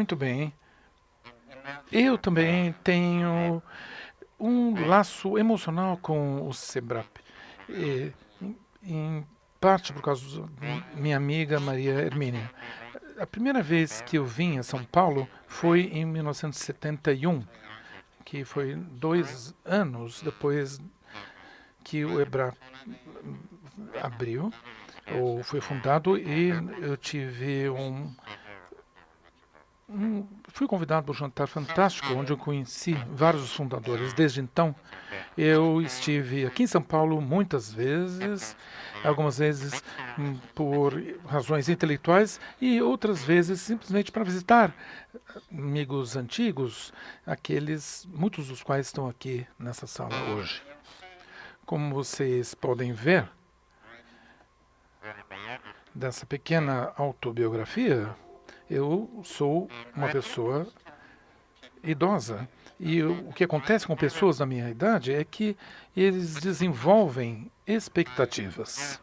Muito bem. Eu também tenho um laço emocional com o SEBRAP. E, em parte por causa da minha amiga Maria Hermínia. A primeira vez que eu vim a São Paulo foi em 1971, que foi 2 anos depois que o EBRAP abriu, ou foi fundado, e eu tive fui convidado para um jantar fantástico, onde eu conheci vários dos fundadores. Desde então, eu estive aqui em São Paulo muitas vezes, algumas vezes por razões intelectuais e outras vezes simplesmente para visitar amigos antigos, aqueles, muitos dos quais estão aqui nessa sala hoje. Como vocês podem ver dessa pequena autobiografia, eu sou uma pessoa idosa. E o que acontece com pessoas da minha idade é que eles desenvolvem expectativas.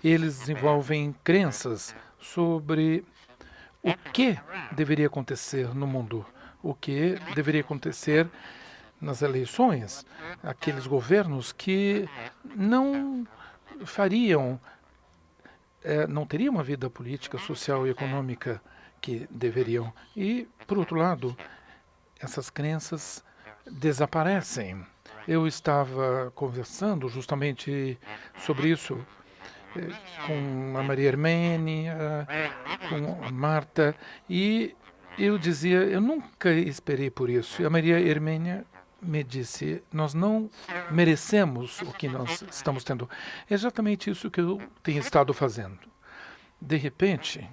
Eles desenvolvem crenças sobre o que deveria acontecer no mundo, o que deveria acontecer nas eleições, aqueles governos que não fariam, não teriam uma vida política, social e econômica que deveriam. E, por outro lado, essas crenças desaparecem. Eu estava conversando justamente sobre isso com a Maria Hermênia, com a Marta, e eu dizia, eu nunca esperei por isso. E a Maria Hermênia me disse, nós não merecemos o que nós estamos tendo. É exatamente isso que eu tenho estado fazendo. De repente,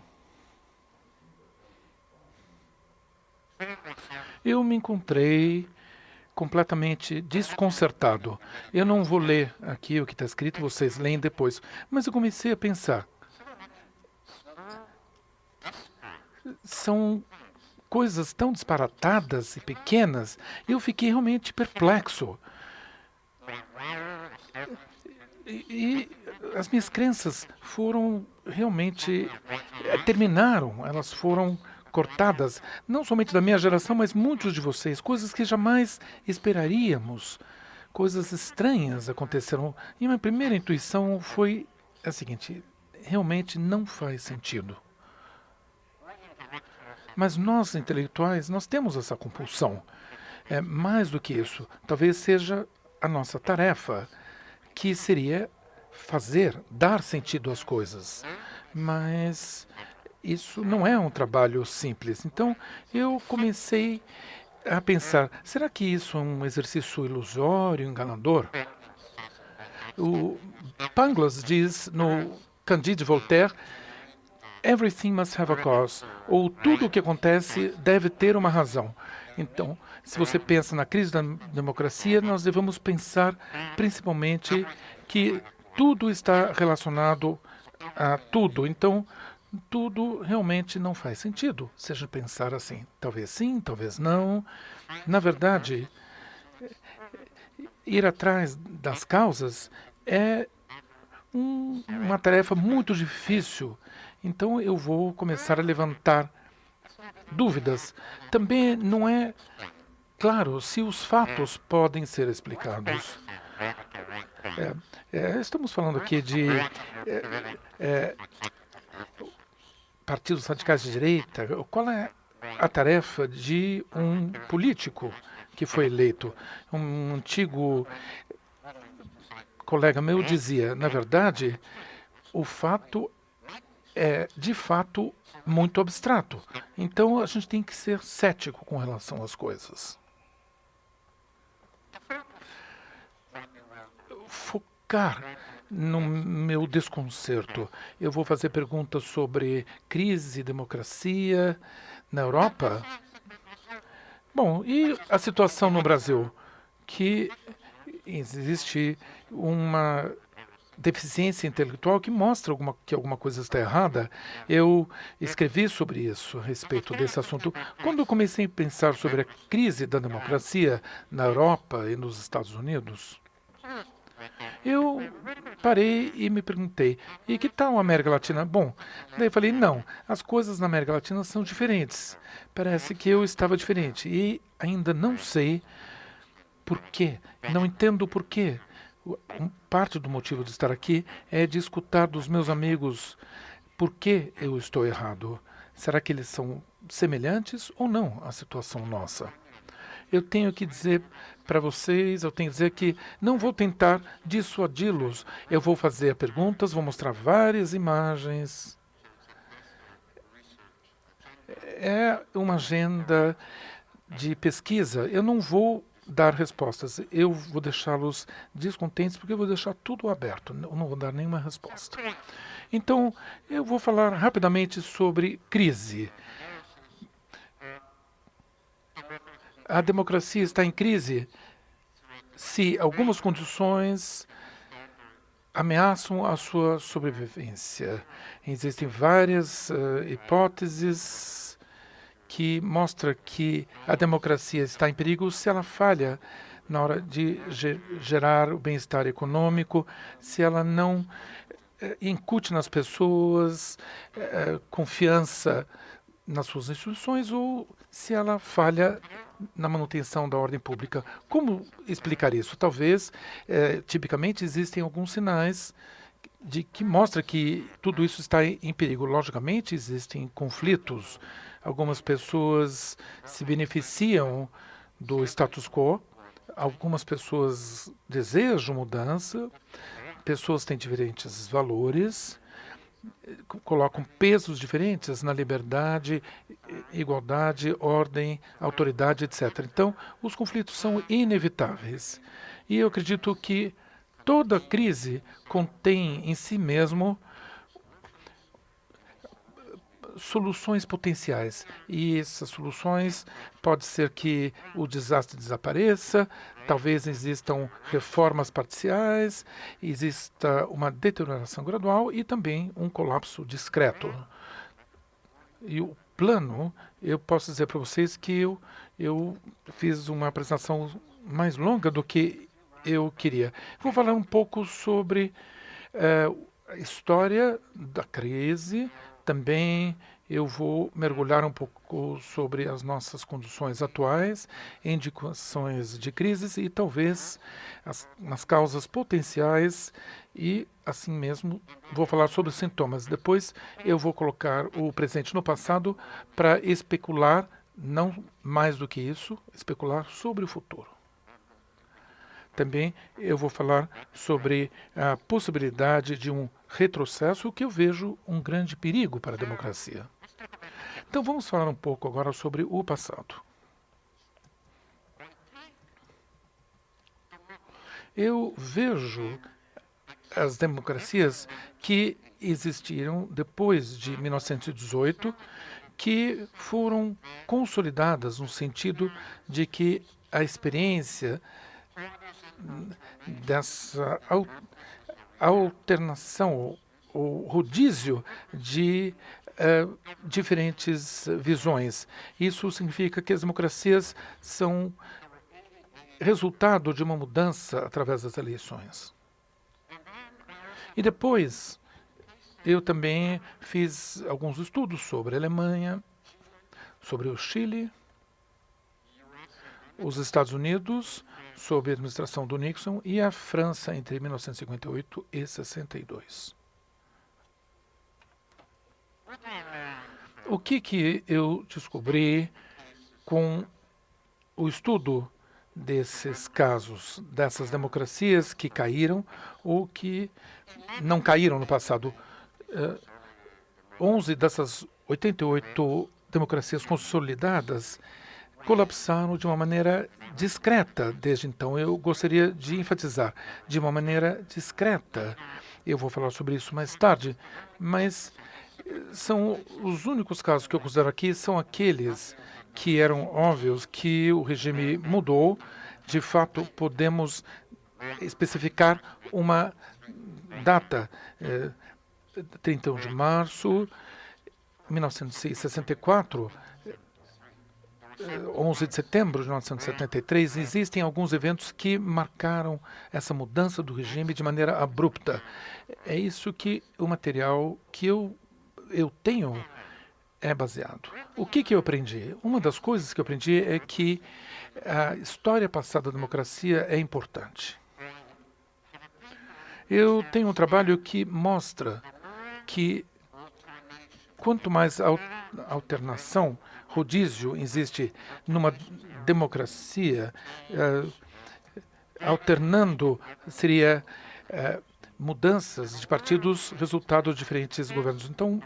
eu me encontrei completamente desconcertado. Eu não vou ler aqui o que está escrito, vocês leem depois. Mas eu comecei a pensar. São coisas tão disparatadas e pequenas, eu fiquei realmente perplexo. E as minhas crenças foram realmente terminaram, elas foram cortadas, não somente da minha geração, mas muitos de vocês, coisas que jamais esperaríamos, coisas estranhas aconteceram. E minha primeira intuição foi a seguinte: realmente não faz sentido. Mas nós, intelectuais, nós temos essa compulsão. Mais do que isso, talvez seja a nossa tarefa, que seria dar sentido às coisas. Mas isso não é um trabalho simples. Então eu comecei a pensar, será que isso é um exercício ilusório, enganador? O Pangloss diz no Candide de Voltaire, everything must have a cause, ou tudo o que acontece deve ter uma razão. Então, se você pensa na crise da democracia, nós devemos pensar principalmente que tudo está relacionado a tudo. Então, tudo realmente não faz sentido, seja pensar assim. Talvez sim, talvez não. Na verdade, ir atrás das causas é uma tarefa muito difícil. Então eu vou começar a levantar dúvidas. Também não é claro se os fatos podem ser explicados. Estamos falando aqui de partidos radicais de direita. Qual é a tarefa de um político que foi eleito? Um antigo colega meu dizia, na verdade, o fato é, de fato, muito abstrato. Então, a gente tem que ser cético com relação às coisas. Focar no meu desconcerto. Eu vou fazer perguntas sobre crise e democracia na Europa. Bom, e a situação no Brasil? Que existe uma deficiência intelectual que mostra que alguma coisa está errada. Eu escrevi sobre isso, a respeito desse assunto. Quando eu comecei a pensar sobre a crise da democracia na Europa e nos Estados Unidos, Eu parei e me perguntei, e que tal a América Latina? Bom, daí eu falei, não, as coisas na América Latina são diferentes. Parece que eu estava diferente e ainda não sei por quê. Não entendo o porquê. Parte do motivo de estar aqui é de escutar dos meus amigos por que eu estou errado. Será que eles são semelhantes ou não à situação nossa? Eu tenho que dizer para vocês, eu tenho que dizer que não vou tentar dissuadi-los. Eu vou fazer perguntas, vou mostrar várias imagens. É uma agenda de pesquisa. Eu não vou dar respostas. Eu vou deixá-los descontentes porque eu vou deixar tudo aberto. Eu não vou dar nenhuma resposta. Então, eu vou falar rapidamente sobre crise. A democracia está em crise se algumas condições ameaçam a sua sobrevivência. Existem várias hipóteses que mostram que a democracia está em perigo se ela falha na hora de gerar o bem-estar econômico, se ela não incute nas pessoas confiança nas suas instituições ou se ela falha na manutenção da ordem pública. Como explicar isso? Talvez, tipicamente, existem alguns sinais de que mostra que tudo isso está em perigo. Logicamente, existem conflitos. Algumas pessoas se beneficiam do status quo, algumas pessoas desejam mudança, pessoas têm diferentes valores, colocam pesos diferentes na liberdade, igualdade, ordem, autoridade, etc. Então, os conflitos são inevitáveis. E eu acredito que toda crise contém em si mesmo soluções potenciais. E essas soluções pode ser que o desastre desapareça, talvez existam reformas parciais, exista uma deterioração gradual e também um colapso discreto. E o plano, eu posso dizer para vocês que eu fiz uma apresentação mais longa do que eu queria. Vou falar um pouco sobre a história da crise, também eu vou mergulhar um pouco sobre as nossas condições atuais, indicações de crises e talvez nas causas potenciais e assim mesmo vou falar sobre os sintomas. Depois eu vou colocar o presente no passado para especular, não mais do que isso, especular sobre o futuro. Também eu vou falar sobre a possibilidade de um retrocesso, que eu vejo um grande perigo para a democracia. Então vamos falar um pouco agora sobre o passado. Eu vejo as democracias que existiram depois de 1918, que foram consolidadas no sentido de que a experiência dessa alternação, o rodízio de diferentes visões. Isso significa que as democracias são resultado de uma mudança através das eleições. E depois, eu também fiz alguns estudos sobre a Alemanha, sobre o Chile, os Estados Unidos, sob a administração do Nixon, e a França entre 1958 e 62. O que eu descobri com o estudo desses casos, dessas democracias que caíram ou que não caíram no passado? 11 dessas 88 democracias consolidadas colapsaram de uma maneira discreta desde então. Eu gostaria de enfatizar, de uma maneira discreta. Eu vou falar sobre isso mais tarde, mas são os únicos casos que eu considero aqui são aqueles que eram óbvios que o regime mudou. De fato, podemos especificar uma data, 31 de março de 1964, 11 de setembro de 1973, existem alguns eventos que marcaram essa mudança do regime de maneira abrupta. É isso que o material que eu tenho é baseado. O que eu aprendi? Uma das coisas que eu aprendi é que a história passada da democracia é importante. Eu tenho um trabalho que mostra que quanto mais alternação, rodízio existe numa democracia, alternando seria mudanças de partidos, resultado de diferentes governos. Então,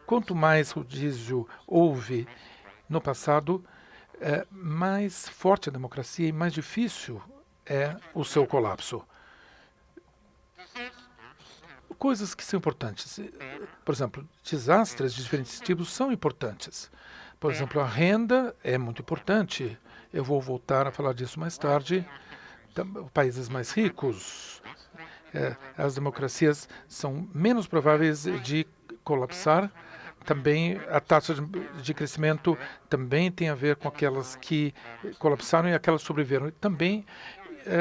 quanto mais rodízio houve no passado, mais forte a democracia e mais difícil é o seu colapso. Coisas que são importantes. Por exemplo, desastres de diferentes tipos são importantes. Por exemplo, a renda é muito importante. Eu vou voltar a falar disso mais tarde. Países mais ricos, as democracias são menos prováveis de colapsar. Também a taxa de crescimento também tem a ver com aquelas que colapsaram e aquelas que sobreviveram. Também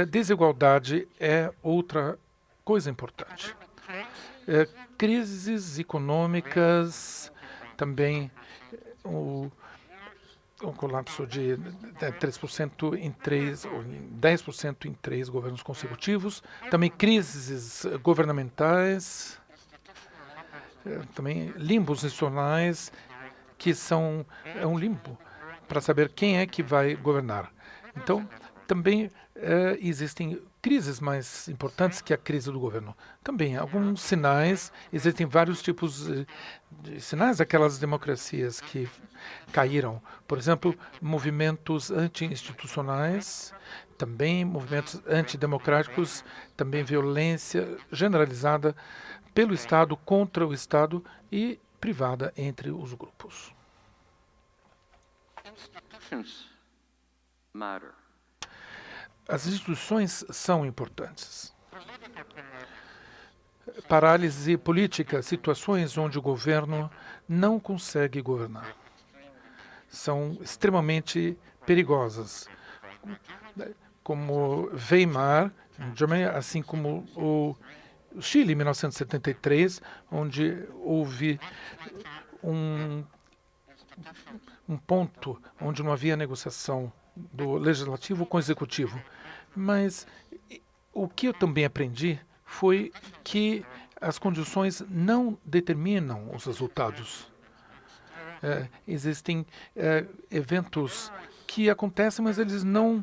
desigualdade é outra coisa importante. Crises econômicas, também o colapso de 3% em 10% em 3 governos consecutivos, também crises governamentais, também limbos institucionais, que são um limbo para saber quem é que vai governar. Então, também existem crises mais importantes que a crise do governo. Também alguns sinais, existem vários tipos de sinais daquelas democracias que caíram. Por exemplo, movimentos anti-institucionais, também movimentos antidemocráticos, também violência generalizada pelo Estado contra o Estado e privada entre os grupos. As instituições são importantes. Parálise política, situações onde o governo não consegue governar, são extremamente perigosas, como Weimar, assim como o Chile, em 1973, onde houve um ponto onde não havia negociação do legislativo com o executivo. Mas o que eu também aprendi foi que as condições não determinam os resultados. Existem eventos que acontecem, mas eles não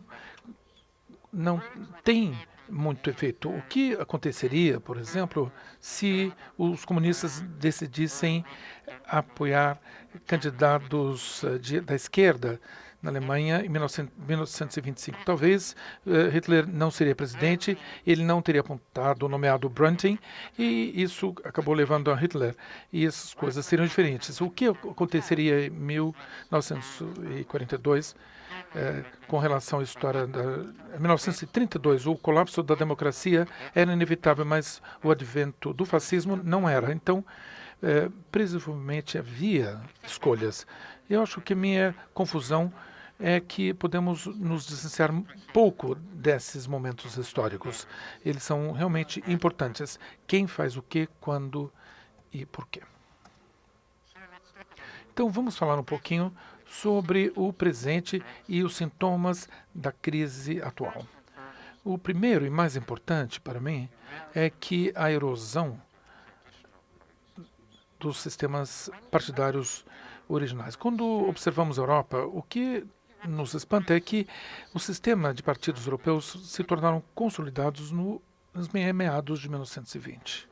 têm muito efeito. O que aconteceria, por exemplo, se os comunistas decidissem apoiar candidatos da esquerda na Alemanha em 1925? Talvez Hitler não seria presidente, ele não teria apontado ou nomeado Brunting, e isso acabou levando a Hitler, e essas coisas seriam diferentes. O que aconteceria em 1942 com relação à história da 1932, o colapso da democracia era inevitável, mas o advento do fascismo não era. Então, presumivelmente havia escolhas. Eu acho que a minha confusão é que podemos nos distanciar pouco desses momentos históricos. Eles são realmente importantes. Quem faz o quê, quando e por quê. Então, vamos falar um pouquinho sobre o presente e os sintomas da crise atual. O primeiro e mais importante para mim é que a erosão dos sistemas partidários originais. Quando observamos a Europa, o que nos espanta é que o sistema de partidos europeus se tornaram consolidados nos meados de 1920.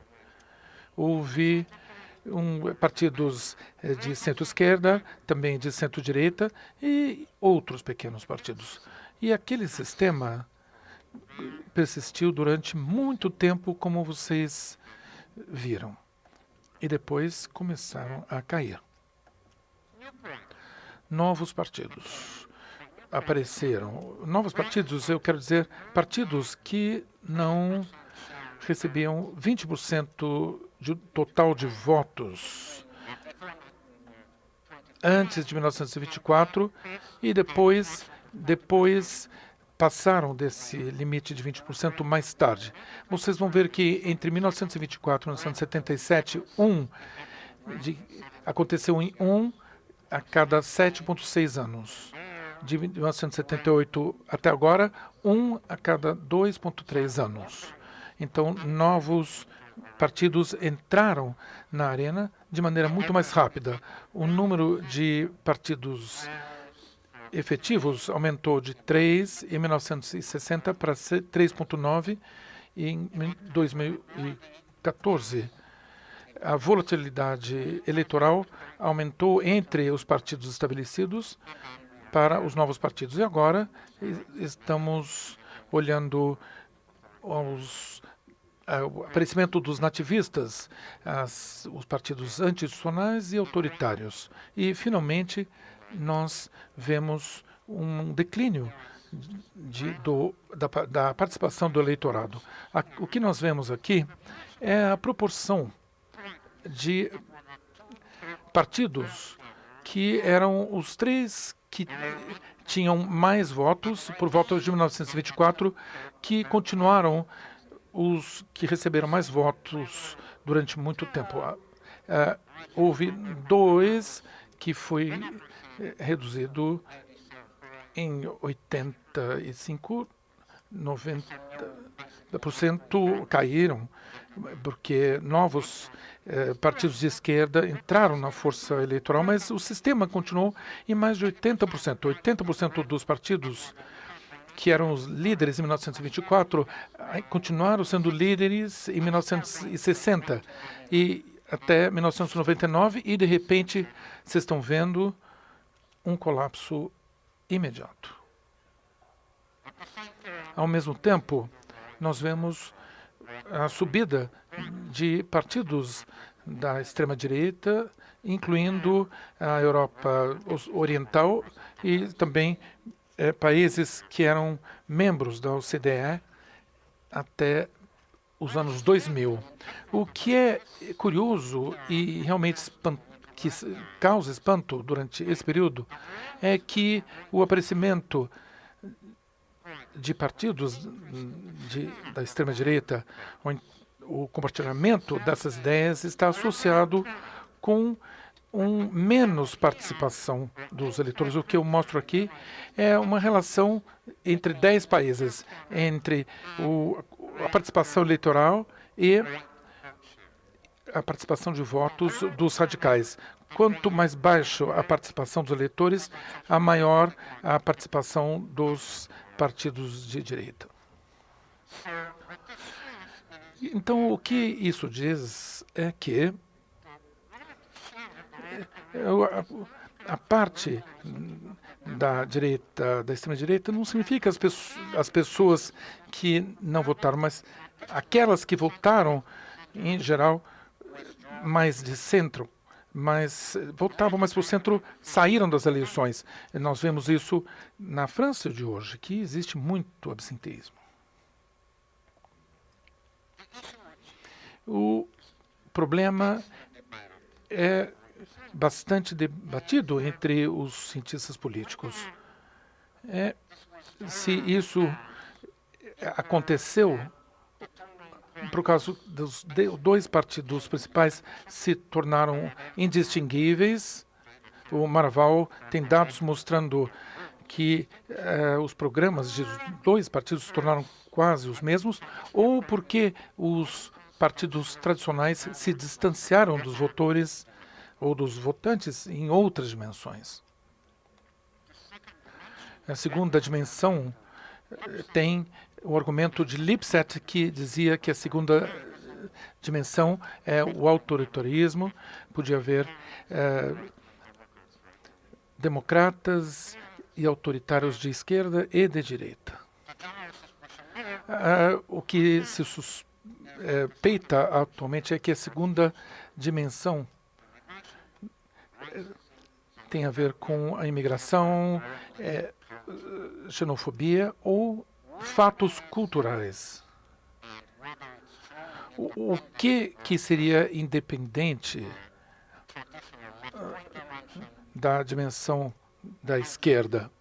Houve partidos de centro-esquerda, também de centro-direita e outros pequenos partidos. E aquele sistema persistiu durante muito tempo, como vocês viram. E depois começaram a cair. Novos partidos apareceram. Novos partidos, eu quero dizer, partidos que não recebiam 20% de total de votos. Antes de 1924, e depois passaram desse limite de 20% mais tarde. Vocês vão ver que entre 1924 e 1977, aconteceu em 1 a cada 7,6 anos. De 1978 até agora, 1 a cada 2,3 anos. Então, novos partidos entraram na arena de maneira muito mais rápida. O número de partidos efetivos aumentou de 3 em 1960 para 3,9 em 2014. A volatilidade eleitoral aumentou entre os partidos estabelecidos para os novos partidos. E agora estamos olhando o aparecimento dos nativistas, os partidos anti-institucionais e autoritários. E, finalmente, nós vemos um declínio da participação do eleitorado. O que nós vemos aqui é a proporção de partidos que eram os três que tinham mais votos por volta de 1924, que continuaram os que receberam mais votos durante muito tempo. Houve 2 que foi reduzido em 85, 90% caíram, porque novos partidos de esquerda entraram na força eleitoral, mas o sistema continuou em mais de 80%. 80% dos partidos que eram os líderes em 1924 continuaram sendo líderes em 1960 e até 1999, e de repente vocês estão vendo um colapso imediato. Ao mesmo tempo, nós vemos a subida de partidos da extrema-direita, incluindo a Europa Oriental e também países que eram membros da OCDE até os anos 2000. O que é curioso e realmente que causa espanto durante esse período é que o aparecimento de partidos da extrema-direita, o compartilhamento dessas ideias está associado com menos participação dos eleitores. O que eu mostro aqui é uma relação entre 10 países, entre a participação eleitoral e a participação de votos dos radicais. Quanto mais baixo a participação dos eleitores, a maior a participação dos partidos de direita. Então, o que isso diz é que a parte da direita, da extrema-direita, não significa as pessoas que não votaram, mas aquelas que votaram, em geral, mais de centro, votavam mais para o centro, saíram das eleições. E nós vemos isso na França de hoje, que existe muito absenteísmo. O problema é bastante debatido entre os cientistas políticos. Se isso aconteceu por causa dos 2 partidos principais se tornaram indistinguíveis. O Marval tem dados mostrando que os programas de 2 partidos se tornaram quase os mesmos, ou porque os partidos tradicionais se distanciaram dos votores ou dos votantes em outras dimensões. A segunda dimensão tem o argumento de Lipset, que dizia que a segunda dimensão é o autoritarismo. Podia haver democratas e autoritários de esquerda e de direita. O que se suspeita atualmente é que a segunda dimensão tem a ver com a imigração, xenofobia ou fatos culturais. O que seria independente da dimensão da esquerda.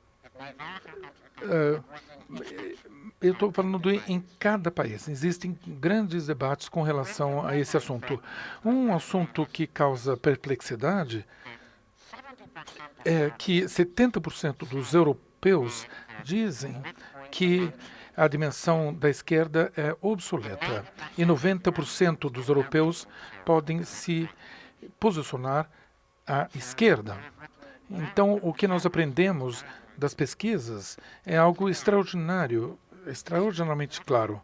Eu estou falando em cada país. Existem grandes debates com relação a esse assunto. Um assunto que causa perplexidade é que 70% dos europeus dizem que a dimensão da esquerda é obsoleta e 90% dos europeus podem se posicionar à esquerda. Então, o que nós aprendemos das pesquisas é algo extraordinário, extraordinariamente claro.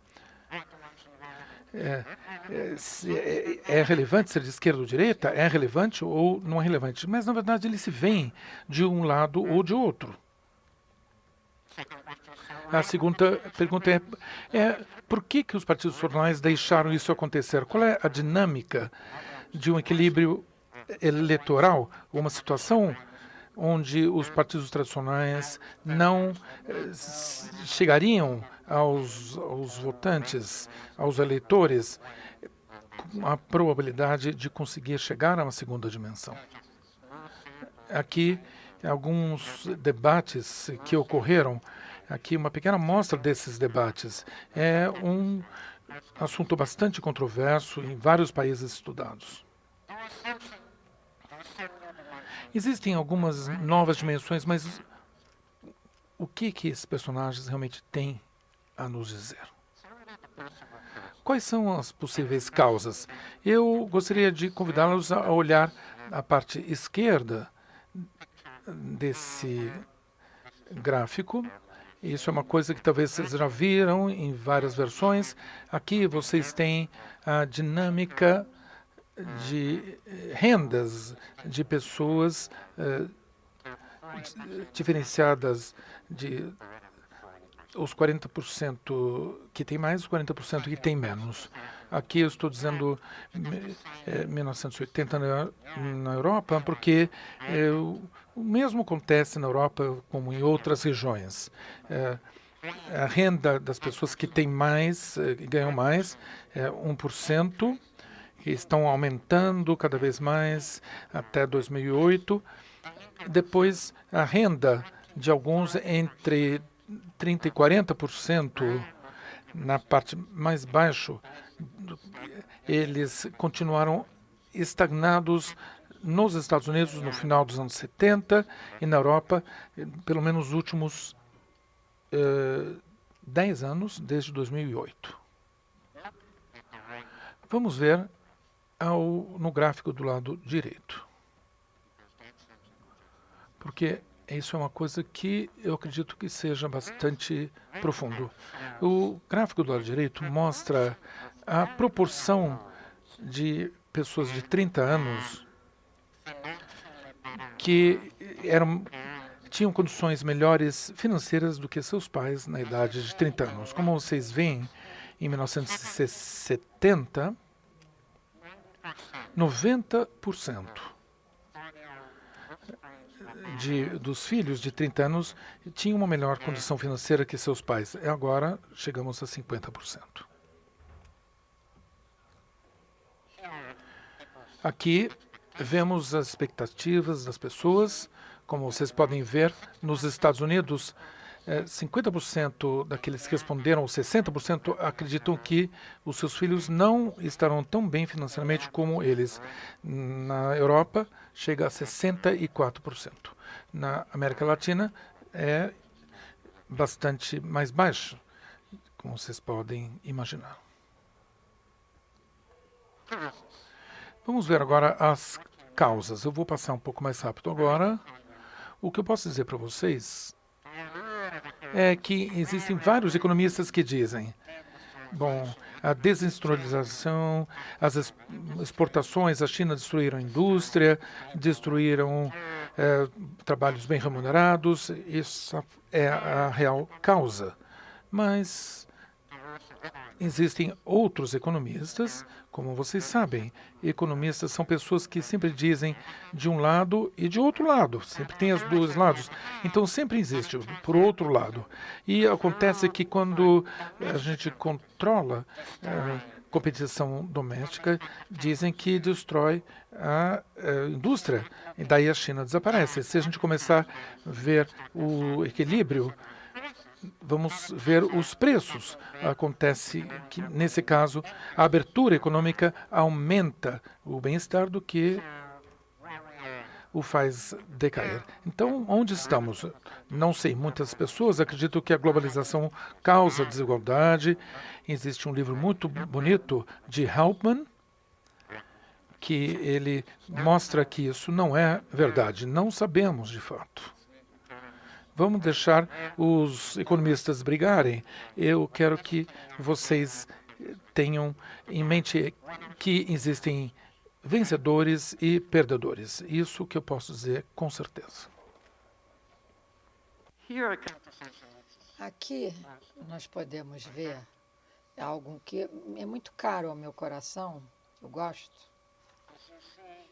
É relevante ser de esquerda ou direita? É relevante ou não é relevante? Mas, na verdade, eles se veem de um lado ou de outro. A segunda pergunta é por que os partidos tradicionais deixaram isso acontecer? Qual é a dinâmica de um equilíbrio eleitoral, uma situação onde os partidos tradicionais não chegariam aos votantes, aos eleitores, com a probabilidade de conseguir chegar a uma segunda dimensão. Aqui, alguns debates que ocorreram, aqui uma pequena amostra desses debates. É um assunto bastante controverso em vários países estudados. Existem algumas novas dimensões, mas o que esses personagens realmente têm a nos dizer? Quais são as possíveis causas? Eu gostaria de convidá-los a olhar a parte esquerda desse gráfico. Isso é uma coisa que talvez vocês já viram em várias versões. Aqui vocês têm a dinâmica de rendas de pessoas diferenciadas de os 40% que tem mais, os 40% que tem menos. Aqui eu estou dizendo 1980 na Europa, porque o mesmo acontece na Europa como em outras regiões. A renda das pessoas que têm mais, ganham mais, é 1%, que estão aumentando cada vez mais até 2008. Depois, a renda de alguns entre 30% e 40%, na parte mais baixa, eles continuaram estagnados nos Estados Unidos no final dos anos 70 e na Europa, pelo menos nos últimos 10 anos, desde 2008. Vamos ver no gráfico do lado direito. Porque isso é uma coisa que eu acredito que seja bastante profundo. O gráfico do lado direito mostra a proporção de pessoas de 30 anos que tinham condições melhores financeiras do que seus pais na idade de 30 anos. Como vocês veem, em 1970, 90% dos filhos de 30 anos tinham uma melhor condição financeira que seus pais. E agora chegamos a 50%. Aqui vemos as expectativas das pessoas. Como vocês podem ver, nos Estados Unidos, 50% daqueles que responderam, 60% acreditam que os seus filhos não estarão tão bem financeiramente como eles. Na Europa, chega a 64%. Na América Latina, é bastante mais baixo, como vocês podem imaginar. Vamos ver agora as causas. Eu vou passar um pouco mais rápido agora. O que eu posso dizer para vocês é que existem vários economistas que dizem, bom, a desindustrialização, as exportações, a China destruíram a indústria, destruíram trabalhos bem remunerados, isso é a real causa. Mas existem outros economistas, como vocês sabem. Economistas são pessoas que sempre dizem de um lado e de outro lado. Sempre tem os dois lados. Então, sempre existe por outro lado. E acontece que quando a gente controla competição doméstica dizem que destrói a indústria, e daí a China desaparece. Se a gente começar a ver o equilíbrio, vamos ver os preços. Acontece que, nesse caso, a abertura econômica aumenta o bem-estar do que o faz decair. Então, onde estamos? Não sei. Muitas pessoas acreditam que a globalização causa desigualdade. Existe um livro muito bonito de Helpman, que ele mostra que isso não é verdade. Não sabemos de fato. Vamos deixar os economistas brigarem. Eu quero que vocês tenham em mente que existem vencedores e perdedores. Isso que eu posso dizer com certeza. Aqui nós podemos ver algo que é muito caro ao meu coração, eu gosto.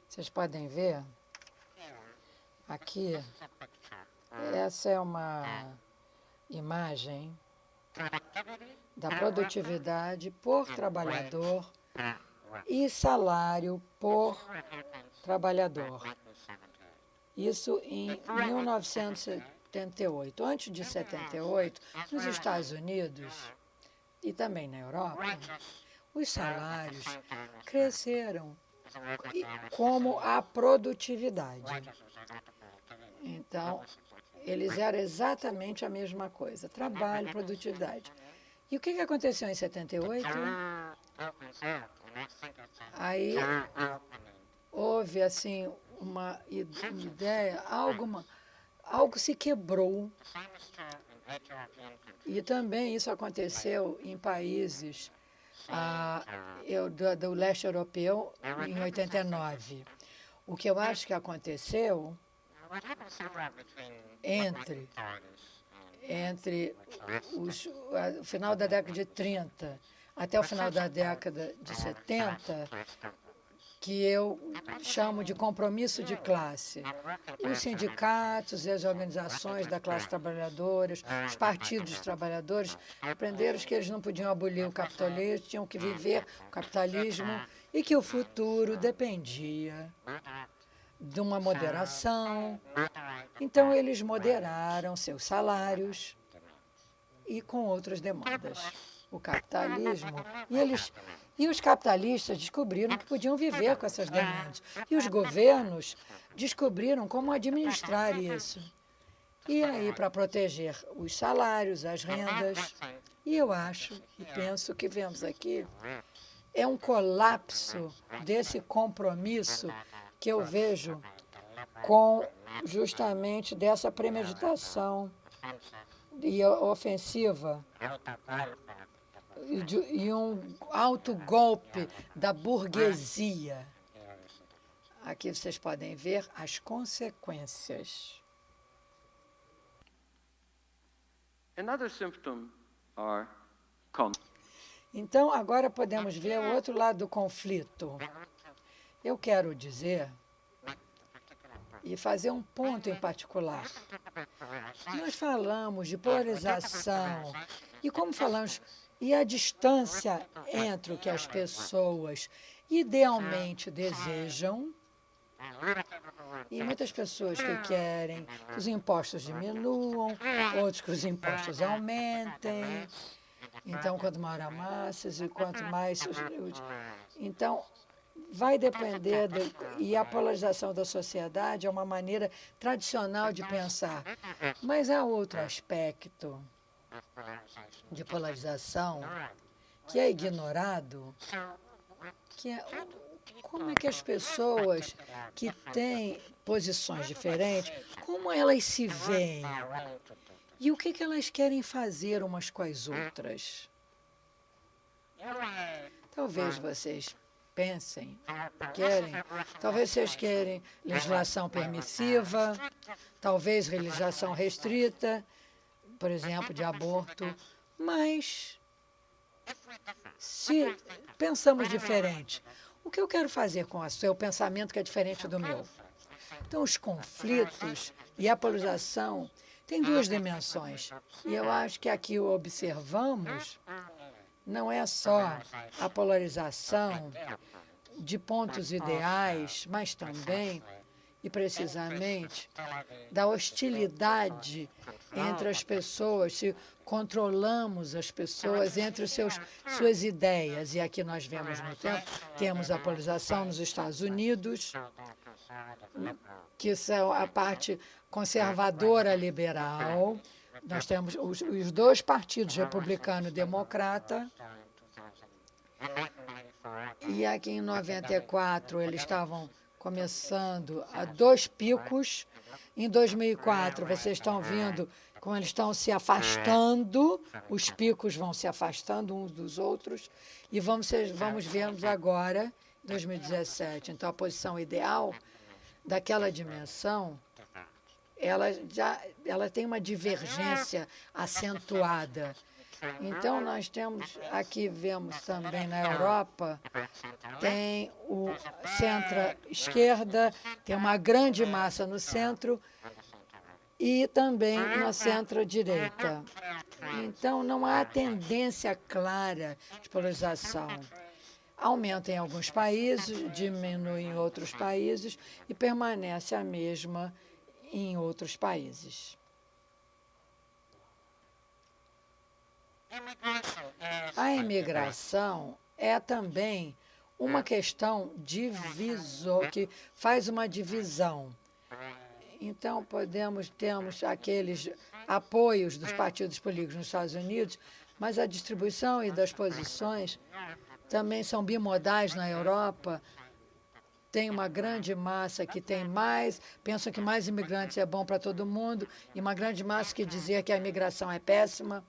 Vocês podem ver aqui, essa é uma imagem da produtividade por trabalhador e salário por trabalhador. Isso em 1978. Antes de 78, nos Estados Unidos e também na Europa, os salários cresceram como a produtividade. Então, eles eram exatamente a mesma coisa, trabalho, produtividade. E o que aconteceu em 78? Aí houve assim uma ideia, algo se quebrou. E também isso aconteceu em países do leste europeu em 89. O que eu acho que aconteceu entre o final da década de 30 até o final da década de 70, que eu chamo de compromisso de classe. Os sindicatos e as organizações da classe trabalhadora, os partidos dos trabalhadores, aprenderam que eles não podiam abolir o capitalismo, tinham que viver o capitalismo e que o futuro dependia de uma moderação. Então, eles moderaram seus salários e com outras demandas. O capitalismo, e os capitalistas descobriram que podiam viver com essas demandas. E os governos descobriram como administrar isso. E aí, para proteger os salários, as rendas, e eu acho e penso que vemos aqui é um colapso desse compromisso que eu vejo com justamente dessa premeditação e ofensiva e um alto golpe da burguesia. Aqui vocês podem ver as consequências. Então, agora podemos ver o outro lado do conflito. Eu quero dizer e fazer um ponto em particular. Nós falamos de polarização e como falamos, e a distância entre o que as pessoas idealmente desejam e muitas pessoas que querem que os impostos diminuam, outros que os impostos aumentem. Então, quanto maior a massas e quanto mais... Então, vai depender, e a polarização da sociedade é uma maneira tradicional de pensar. Mas há outro aspecto de polarização que é ignorado, que é como é que as pessoas que têm posições diferentes, como elas se veem e o que elas querem fazer umas com as outras. Talvez vocês pensem, talvez vocês querem legislação permissiva, talvez legislação restrita, por exemplo, de aborto, mas se pensamos diferente, o que eu quero fazer com o seu pensamento que é diferente do meu? Então, os conflitos e a polarização têm duas dimensões. E eu acho que aqui observamos não é só a polarização de pontos ideais, mas também, e precisamente, da hostilidade entre as pessoas, se controlamos as pessoas entre suas ideias. E aqui nós vemos no tempo, temos a polarização nos Estados Unidos, que são a parte conservadora liberal. Nós temos os dois partidos, republicano e democrata. E aqui em 94 eles estavam começando a 2 picos. Em 2004 vocês estão vendo como eles estão se afastando, os picos vão se afastando uns dos outros. E vamos ver agora, 2017. Então, a posição ideal daquela dimensão, ela tem uma divergência acentuada. Então, nós temos, aqui vemos também na Europa, tem o centro-esquerda, tem uma grande massa no centro e também na centro-direita. Então, não há tendência clara de polarização. Aumenta em alguns países, diminui em outros países e permanece a mesma em outros países. A imigração é também uma questão que faz uma divisão. Então, temos aqueles apoios dos partidos políticos nos Estados Unidos, mas a distribuição e das posições também são bimodais na Europa. Tem uma grande massa que pensam que mais imigrantes é bom para todo mundo, e uma grande massa que dizia que a imigração é péssima.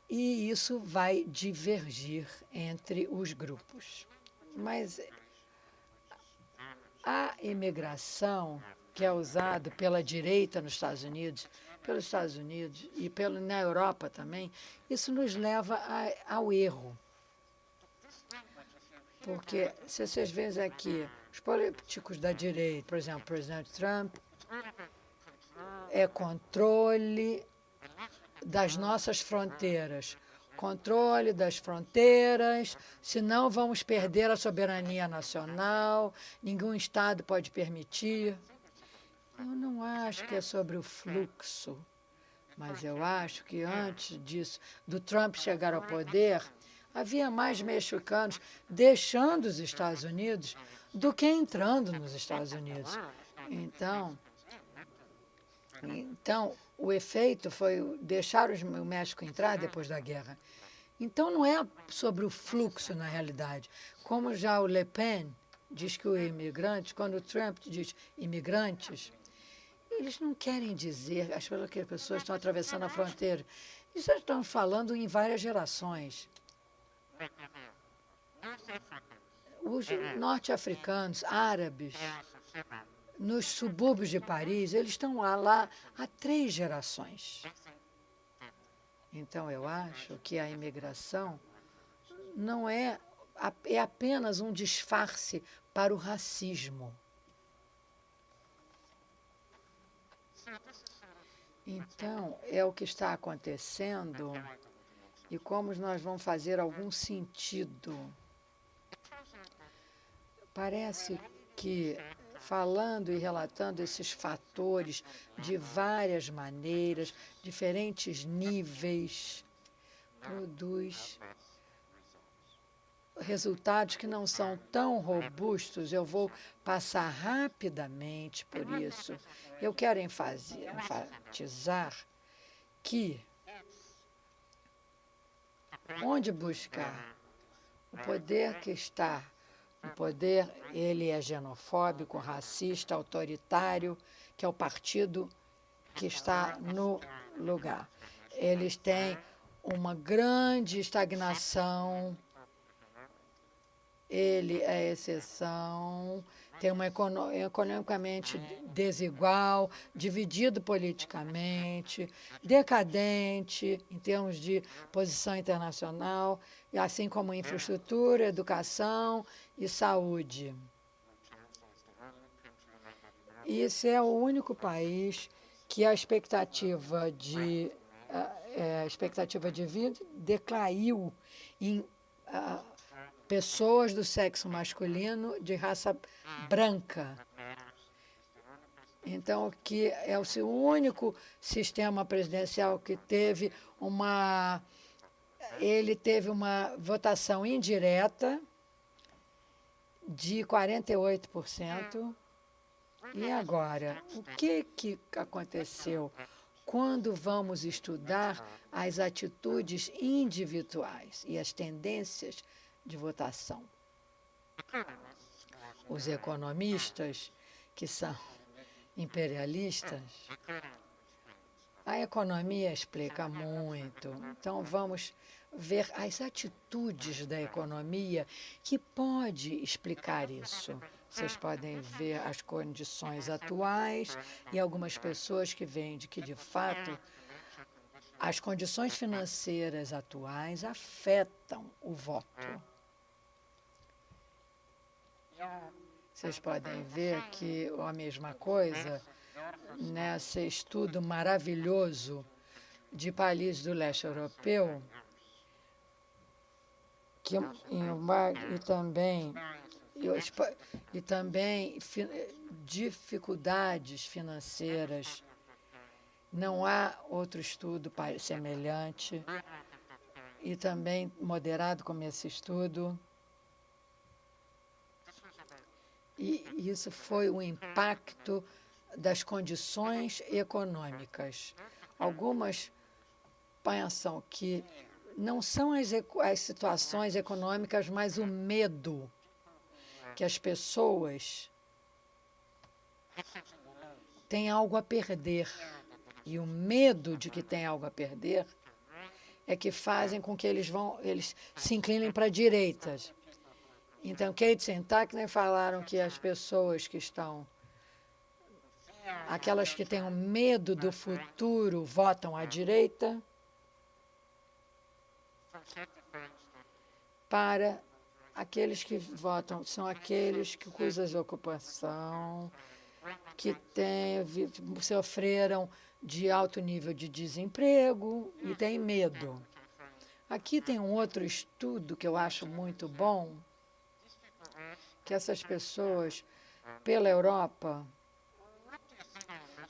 E isso vai divergir entre os grupos. Mas a imigração que é usada pela direita nos Estados Unidos, e na Europa também, isso nos leva ao erro. Porque, se vocês veem aqui, os políticos da direita, por exemplo, o presidente Trump, é controle das nossas fronteiras. Controle das fronteiras, senão vamos perder a soberania nacional, nenhum Estado pode permitir. Eu não acho que é sobre o fluxo, mas eu acho que antes disso, do Trump chegar ao poder, havia mais mexicanos deixando os Estados Unidos do que entrando nos Estados Unidos. Então o efeito foi deixar o México entrar depois da guerra. Então, não é sobre o fluxo, na realidade. Como já o Le Pen diz que o imigrante, quando o Trump diz imigrantes, eles não querem dizer as pessoas estão atravessando a fronteira. Eles já estão falando em várias gerações. Os norte-africanos, árabes, nos subúrbios de Paris, eles estão lá há 3 gerações. Então, eu acho que a imigração não é apenas um disfarce para o racismo. Então, é o que está acontecendo e como nós vamos fazer algum sentido. Parece que, falando e relatando esses fatores de várias maneiras, diferentes níveis, produz resultados que não são tão robustos. Eu vou passar rapidamente por isso. Eu quero enfatizar que onde buscar o poder que está, o poder, ele é xenofóbico, racista, autoritário, que é o partido que está no lugar. Eles têm uma grande estagnação, ele é exceção, tem uma economicamente desigual, dividido politicamente, decadente em termos de posição internacional, assim como infraestrutura, educação e saúde. Esse é o único país que a expectativa a expectativa de vida decaiu em pessoas do sexo masculino de raça branca. Então, que é o único sistema presidencial que teve ele teve uma votação indireta de 48%. E agora, o que aconteceu quando vamos estudar as atitudes individuais e as tendências de votação? Os economistas, que são imperialistas, a economia explica muito. Então, vamos ver as atitudes da economia que pode explicar isso. Vocês podem ver as condições atuais e algumas pessoas que veem de que, de fato, as condições financeiras atuais afetam o voto. Vocês podem ver que a mesma coisa nesse estudo maravilhoso de países do leste europeu, e também dificuldades financeiras. Não há outro estudo semelhante, e também moderado como esse estudo. E isso foi o impacto das condições econômicas. Algumas pensam que não são as situações econômicas, mas o medo que as pessoas têm algo a perder. E o medo de que tem algo a perder é que fazem com que eles se inclinem para a direita. Então, Keynes e Tacner falaram que as pessoas que aquelas que têm medo do futuro, votam à direita, para aqueles que votam, são aqueles cujas ocupação, que sofreram de alto nível de desemprego e têm medo. Aqui tem um outro estudo que eu acho muito bom, que essas pessoas, pela Europa,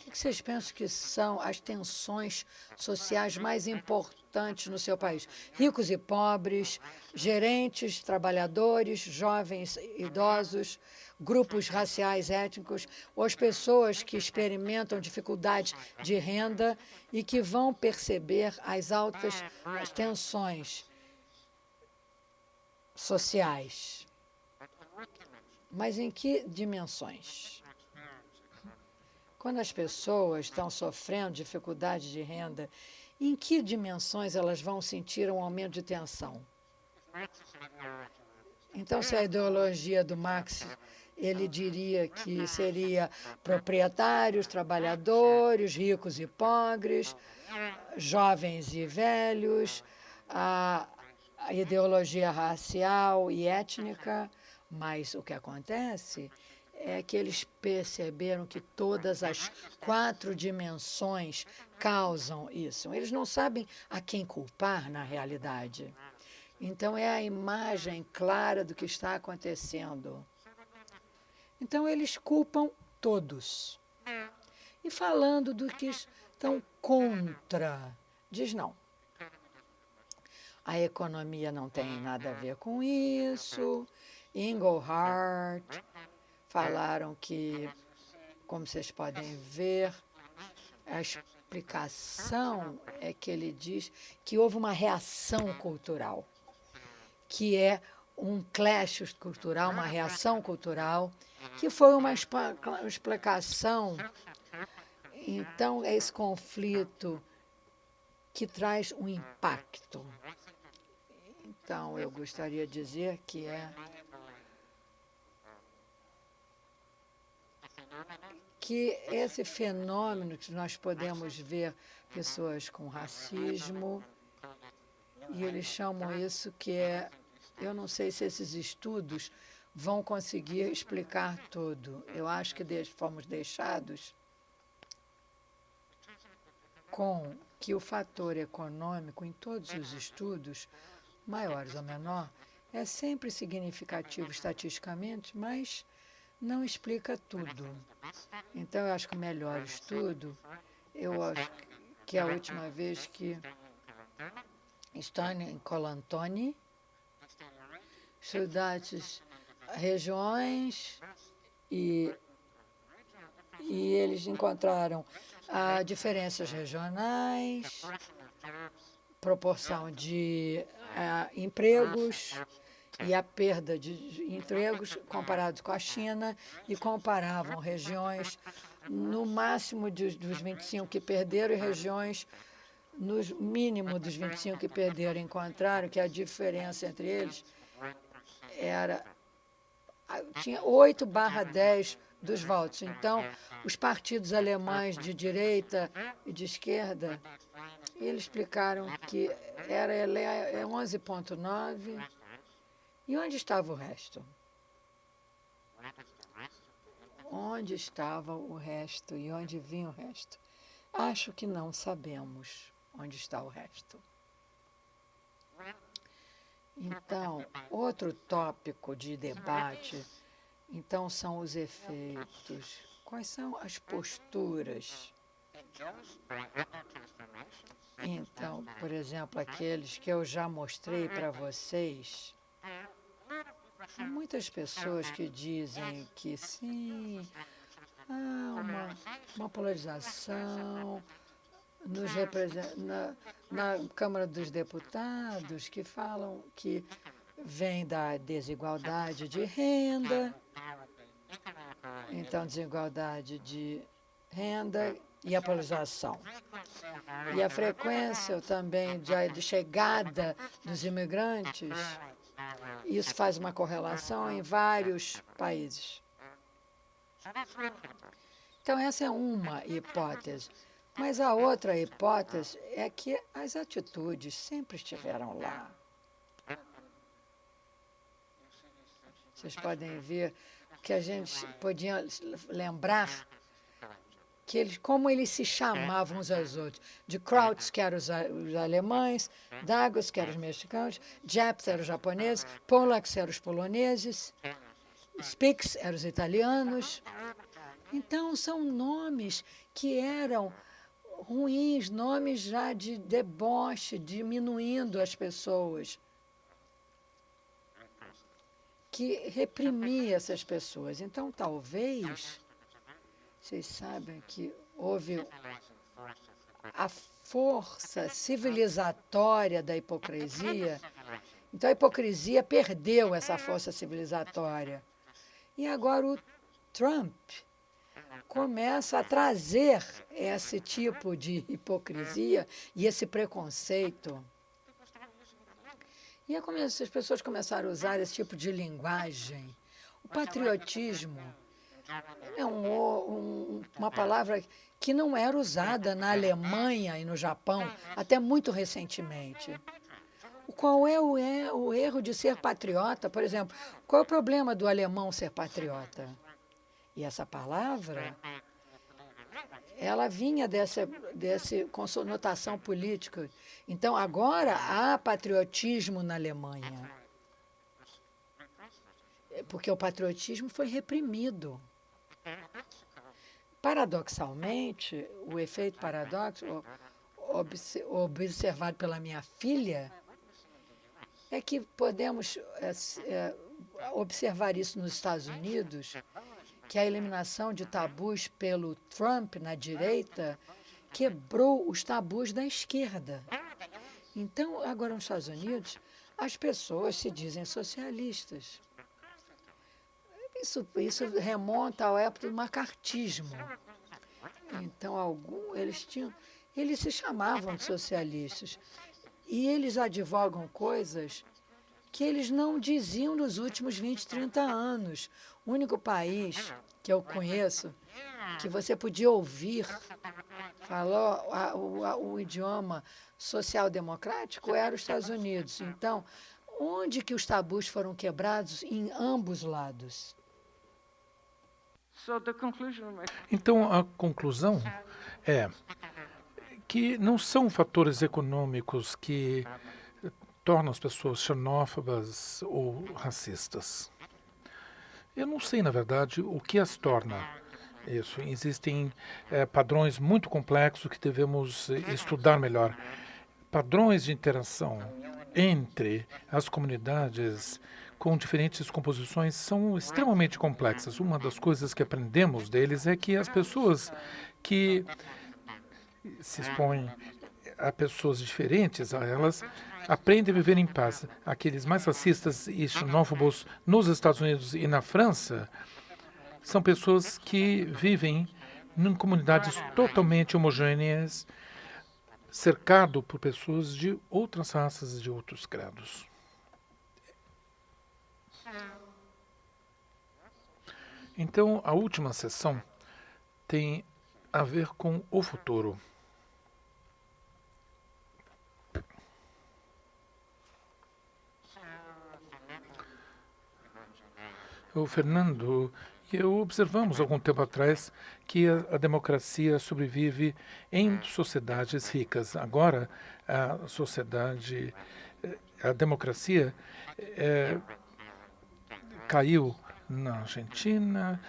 o que vocês pensam que são as tensões sociais mais importantes no seu país? Ricos e pobres, gerentes, trabalhadores, jovens, idosos, grupos raciais, étnicos, ou as pessoas que experimentam dificuldade de renda e que vão perceber as altas tensões sociais. Mas em que dimensões? Quando as pessoas estão sofrendo dificuldade de renda, em que dimensões elas vão sentir um aumento de tensão? Então, se a ideologia do Marx, ele diria que seria proprietários, trabalhadores, ricos e pobres, jovens e velhos, a ideologia racial e étnica, mas o que acontece é que eles perceberam que todas as 4 dimensões causam isso. Eles não sabem a quem culpar, na realidade. Então, é a imagem clara do que está acontecendo. Então, eles culpam todos. E falando do que estão contra, diz não. A economia não tem nada a ver com isso. Engelhardt falaram que, como vocês podem ver, a explicação é que ele diz que houve uma reação cultural, que é um clash cultural, uma reação cultural, que foi uma explicação. Então, é esse conflito que traz um impacto. Então, eu gostaria de dizer que esse fenômeno que nós podemos ver pessoas com racismo, e eles chamam isso eu não sei se esses estudos vão conseguir explicar tudo. Eu acho que fomos deixados com que o fator econômico, em todos os estudos, maiores ou menor, é sempre significativo estatisticamente, mas não explica tudo. Então, eu acho que o melhor estudo, eu acho que a última vez que Stone e Colantoni estudaram regiões e eles encontraram diferenças regionais, proporção de empregos e a perda de empregos comparados com a China e comparavam regiões no máximo dos 25 que perderam e regiões no mínimo dos 25 que perderam. Encontraram que a diferença entre eles tinha 8/10 dos votos. Então, os partidos alemães de direita e de esquerda, eles explicaram que era 11,9. E onde estava o resto? Onde estava o resto e onde vinha o resto? Acho que não sabemos onde está o resto. Então, outro tópico de debate, então, são os efeitos. Quais são as posturas? Então, por exemplo, aqueles que eu já mostrei para vocês. Há muitas pessoas que dizem que sim, há uma polarização na Câmara dos Deputados, que falam que vem da desigualdade de renda. Então, desigualdade de renda e a polarização. E a frequência também de chegada dos imigrantes, isso faz uma correlação em vários países. Então, essa é uma hipótese. Mas a outra hipótese é que as atitudes sempre estiveram lá. Vocês podem ver que a gente podia lembrar que como eles se chamavam uns aos outros. De Krauts, que eram os alemães, Dagos, que eram os mexicanos, Japs eram os japoneses, Polacks eram os poloneses, Spix eram os italianos. Então, são nomes que eram ruins, nomes já de deboche, diminuindo as pessoas, que reprimia essas pessoas. Então, talvez, vocês sabem que houve a força civilizatória da hipocrisia. Então, a hipocrisia perdeu essa força civilizatória. E agora o Trump começa a trazer esse tipo de hipocrisia e esse preconceito. E as pessoas começaram a usar esse tipo de linguagem. O patriotismo é uma palavra que não era usada na Alemanha e no Japão até muito recentemente. Qual é o erro de ser patriota? Por exemplo, qual é o problema do alemão ser patriota? E essa palavra, ela vinha dessa conotação política. Então, agora há patriotismo na Alemanha. Porque o patriotismo foi reprimido. Paradoxalmente, o efeito paradoxo observado pela minha filha é que podemos observar isso nos Estados Unidos, que a eliminação de tabus pelo Trump na direita quebrou os tabus da esquerda. Então, agora nos Estados Unidos, as pessoas se dizem socialistas. Isso remonta à época do macartismo. Então, eles se chamavam de socialistas. E eles advogam coisas que eles não diziam nos últimos 20, 30 anos. O único país que eu conheço que você podia ouvir falar o idioma social-democrático era os Estados Unidos. Então, onde que os tabus foram quebrados? Em ambos lados. Então, a conclusão é que não são fatores econômicos que tornam as pessoas xenófobas ou racistas. Eu não sei, na verdade, o que as torna isso. Existem padrões muito complexos que devemos estudar melhor. Padrões de interação entre as comunidades com diferentes composições são extremamente complexas. Uma das coisas que aprendemos deles é que as pessoas que se expõem a pessoas diferentes a elas aprendem a viver em paz. Aqueles mais racistas e xenófobos nos Estados Unidos e na França são pessoas que vivem em comunidades totalmente homogêneas, cercado por pessoas de outras raças e de outros credos. Então, a última sessão tem a ver com o futuro. O Fernando e eu observamos algum tempo atrás que a democracia sobrevive em sociedades ricas. Agora, a democracia caiu na Argentina,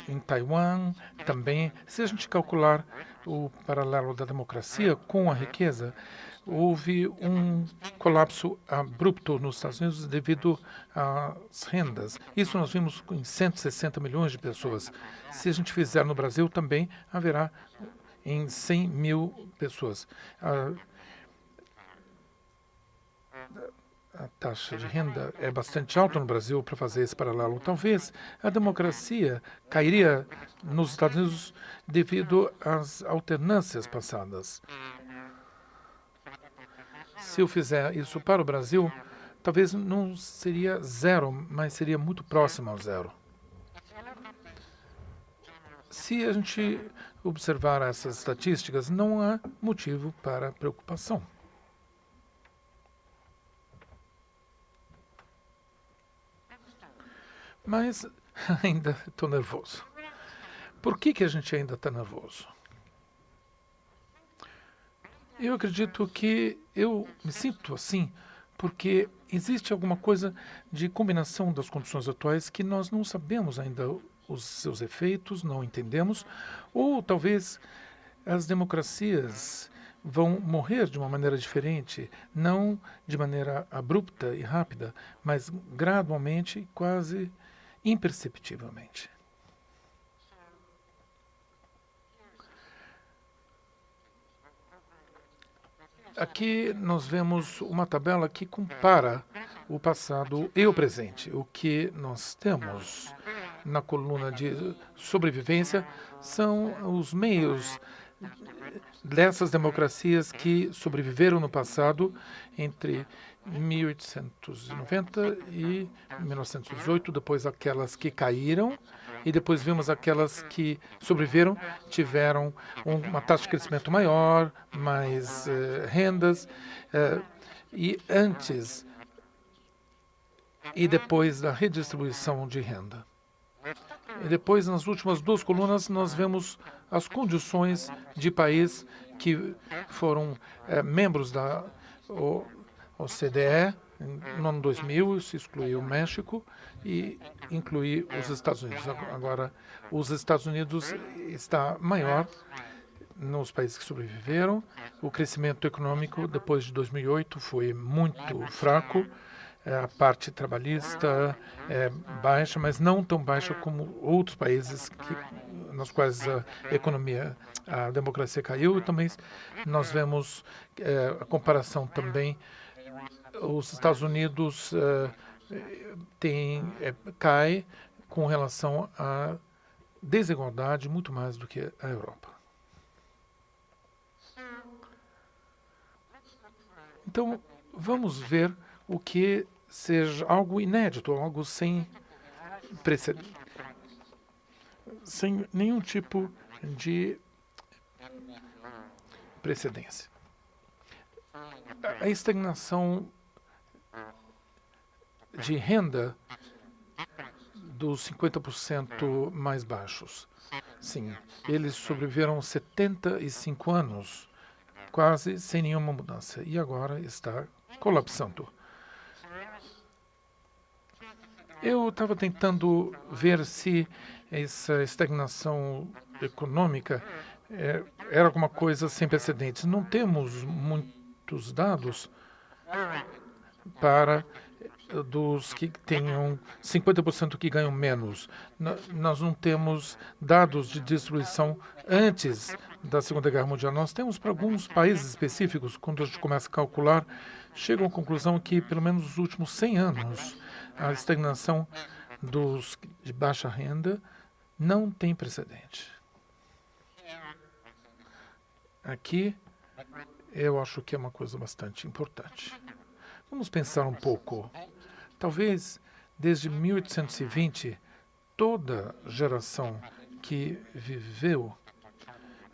em Taiwan também. Se a gente calcular o paralelo da democracia com a riqueza, houve um colapso abrupto nos Estados Unidos devido às rendas. Isso nós vimos em 160 milhões de pessoas. Se a gente fizer no Brasil, também haverá em 100 mil pessoas. A taxa de renda é bastante alta no Brasil para fazer esse paralelo. Talvez a democracia cairia nos Estados Unidos devido às alternâncias passadas. Se eu fizer isso para o Brasil, talvez não seria zero, mas seria muito próximo ao zero. Se a gente observar essas estatísticas, não há motivo para preocupação. Mas ainda estou nervoso. Por que a gente ainda está nervoso? Eu acredito que eu me sinto assim porque existe alguma coisa de combinação das condições atuais que nós não sabemos ainda os seus efeitos, não entendemos, ou talvez as democracias vão morrer de uma maneira diferente, não de maneira abrupta e rápida, mas gradualmente, quase imperceptivelmente. Aqui nós vemos uma tabela que compara o passado e o presente. O que nós temos na coluna de sobrevivência são os meios dessas democracias que sobreviveram no passado entre 1890 e 1918, depois aquelas que caíram, e depois vimos aquelas que sobreviveram, tiveram uma taxa de crescimento maior, mais rendas, e antes e depois da redistribuição de renda. E depois, nas últimas duas colunas, nós vemos as condições de país que foram membros da OCDE no ano 2000, se excluiu o México e incluir os Estados Unidos. Agora, os Estados Unidos está maior nos países que sobreviveram. O crescimento econômico depois de 2008 foi muito fraco. A parte trabalhista é baixa, mas não tão baixa como outros países nos quais a democracia caiu. E também nós vemos a comparação também. Os Estados Unidos cai com relação à desigualdade muito mais do que a Europa. Então, vamos ver o que seja algo inédito, algo sem precedente, sem nenhum tipo de precedência. A estagnação de renda dos 50% mais baixos. Sim, eles sobreviveram 75 anos quase sem nenhuma mudança. E agora está colapsando. Eu estava tentando ver se essa estagnação econômica era alguma coisa sem precedentes. Não temos muitos dados para dos que tenham 50% que ganham menos. Nós não temos dados de destruição antes da Segunda Guerra Mundial. Nós temos para alguns países específicos, quando a gente começa a calcular, chegam à conclusão que, pelo menos nos últimos 100 anos, a estagnação dos de baixa renda não tem precedente. Aqui, eu acho que é uma coisa bastante importante. Vamos pensar um pouco. Talvez, desde 1820, toda geração que viveu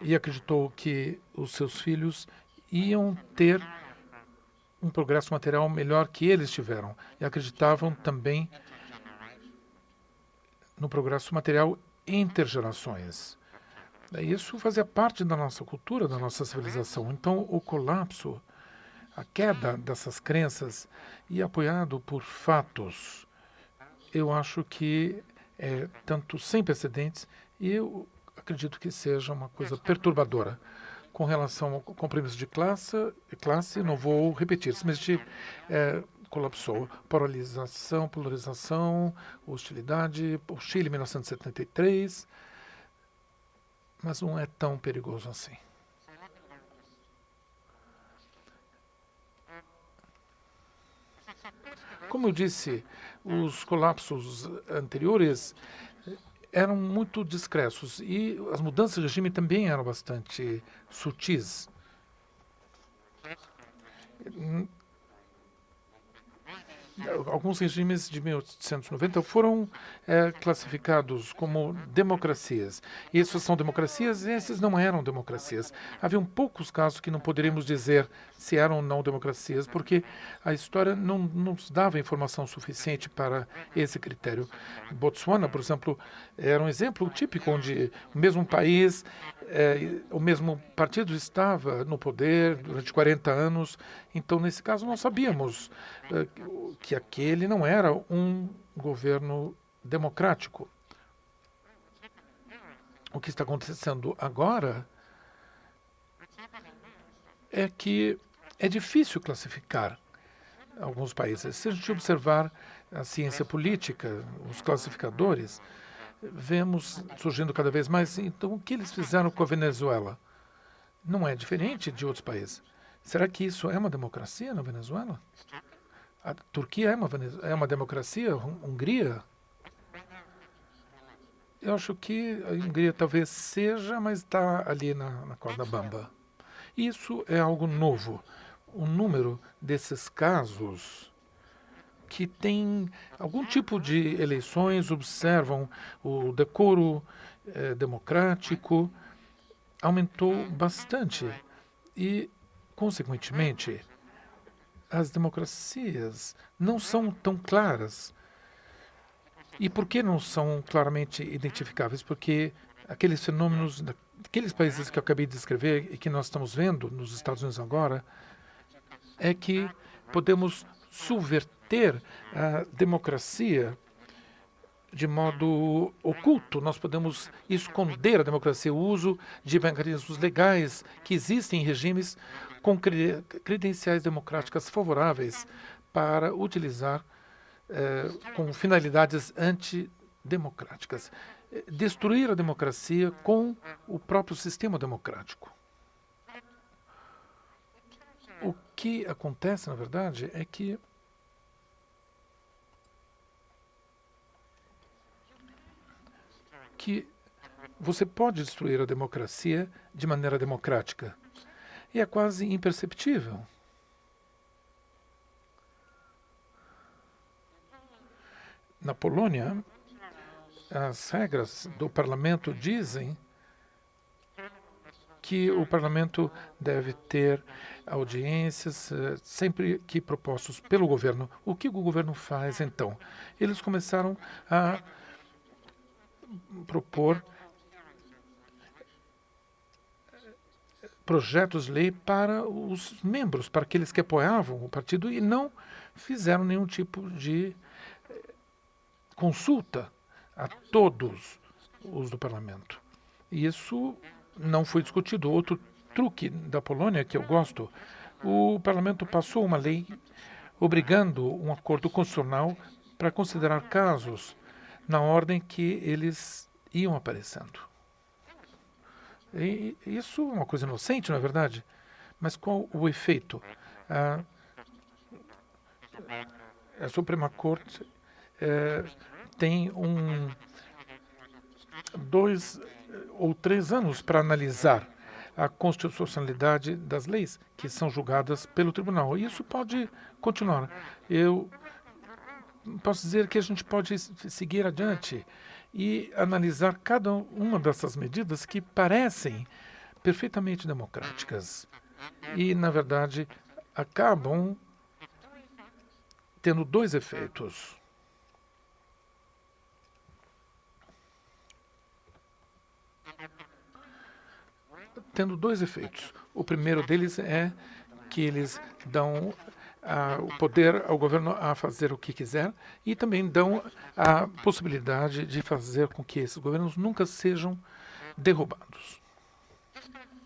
e acreditou que os seus filhos iam ter um progresso material melhor que eles tiveram. E acreditavam também no progresso material intergerações. Isso fazia parte da nossa cultura, da nossa civilização. Então, o colapso, a queda dessas crenças, e apoiado por fatos, eu acho que é tanto sem precedentes, e eu acredito que seja uma coisa perturbadora. Com relação ao compromisso de classe, não vou repetir, simplesmente colapsou. Polarização, hostilidade, o Chile, 1973, mas não é tão perigoso assim. Como eu disse, os colapsos anteriores eram muito discretos e as mudanças de regime também eram bastante sutis. Alguns regimes de 1890 foram classificados como democracias. Essas são democracias e esses não eram democracias. Havia poucos casos que não poderíamos dizer se eram ou não democracias, porque a história não nos dava informação suficiente para esse critério. Botsuana, por exemplo, era um exemplo típico onde o mesmo país, o mesmo partido estava no poder durante 40 anos. Então, nesse caso, nós sabíamos que aquele não era um governo democrático. O que está acontecendo agora é que é difícil classificar alguns países. Se a gente observar a ciência política, os classificadores, vemos surgindo cada vez mais. Então, o que eles fizeram com a Venezuela? Não é diferente de outros países. Será que isso é uma democracia na Venezuela? A Turquia é uma democracia? Hungria? Eu acho que a Hungria talvez seja, mas está ali na corda bamba. Isso é algo novo. O número desses casos que tem algum tipo de eleições, observam o decoro democrático, aumentou bastante. E, consequentemente, as democracias não são tão claras. E por que não são claramente identificáveis? Porque aqueles fenômenos daqueles países que eu acabei de descrever e que nós estamos vendo nos Estados Unidos agora, é que podemos subverter a democracia de modo oculto. Nós podemos esconder a democracia, o uso de mecanismos legais que existem em regimes com credenciais democráticas favoráveis para utilizar com finalidades antidemocráticas. Destruir a democracia com o próprio sistema democrático. O que acontece, na verdade, é que você pode destruir a democracia de maneira democrática. E é quase imperceptível. Na Polônia, as regras do parlamento dizem que o parlamento deve ter audiências sempre que propostos pelo governo. O que o governo faz, então? Eles começaram a propor projetos de lei para os membros, para aqueles que apoiavam o partido e não fizeram nenhum tipo de consulta a todos os do parlamento. E isso não foi discutido. Outro truque da Polônia que eu gosto, o parlamento passou uma lei obrigando um acordo constitucional para considerar casos na ordem que eles iam aparecendo. E isso é uma coisa inocente, não é verdade? Mas qual o efeito? A Suprema Corte tem 2 ou 3 anos para analisar a constitucionalidade das leis que são julgadas pelo tribunal. E isso pode continuar. Eu posso dizer que a gente pode seguir adiante e analisar cada uma dessas medidas que parecem perfeitamente democráticas e, na verdade, acabam tendo 2 efeitos. O primeiro deles é que eles dão o poder ao governo a fazer o que quiser e também dão a possibilidade de fazer com que esses governos nunca sejam derrubados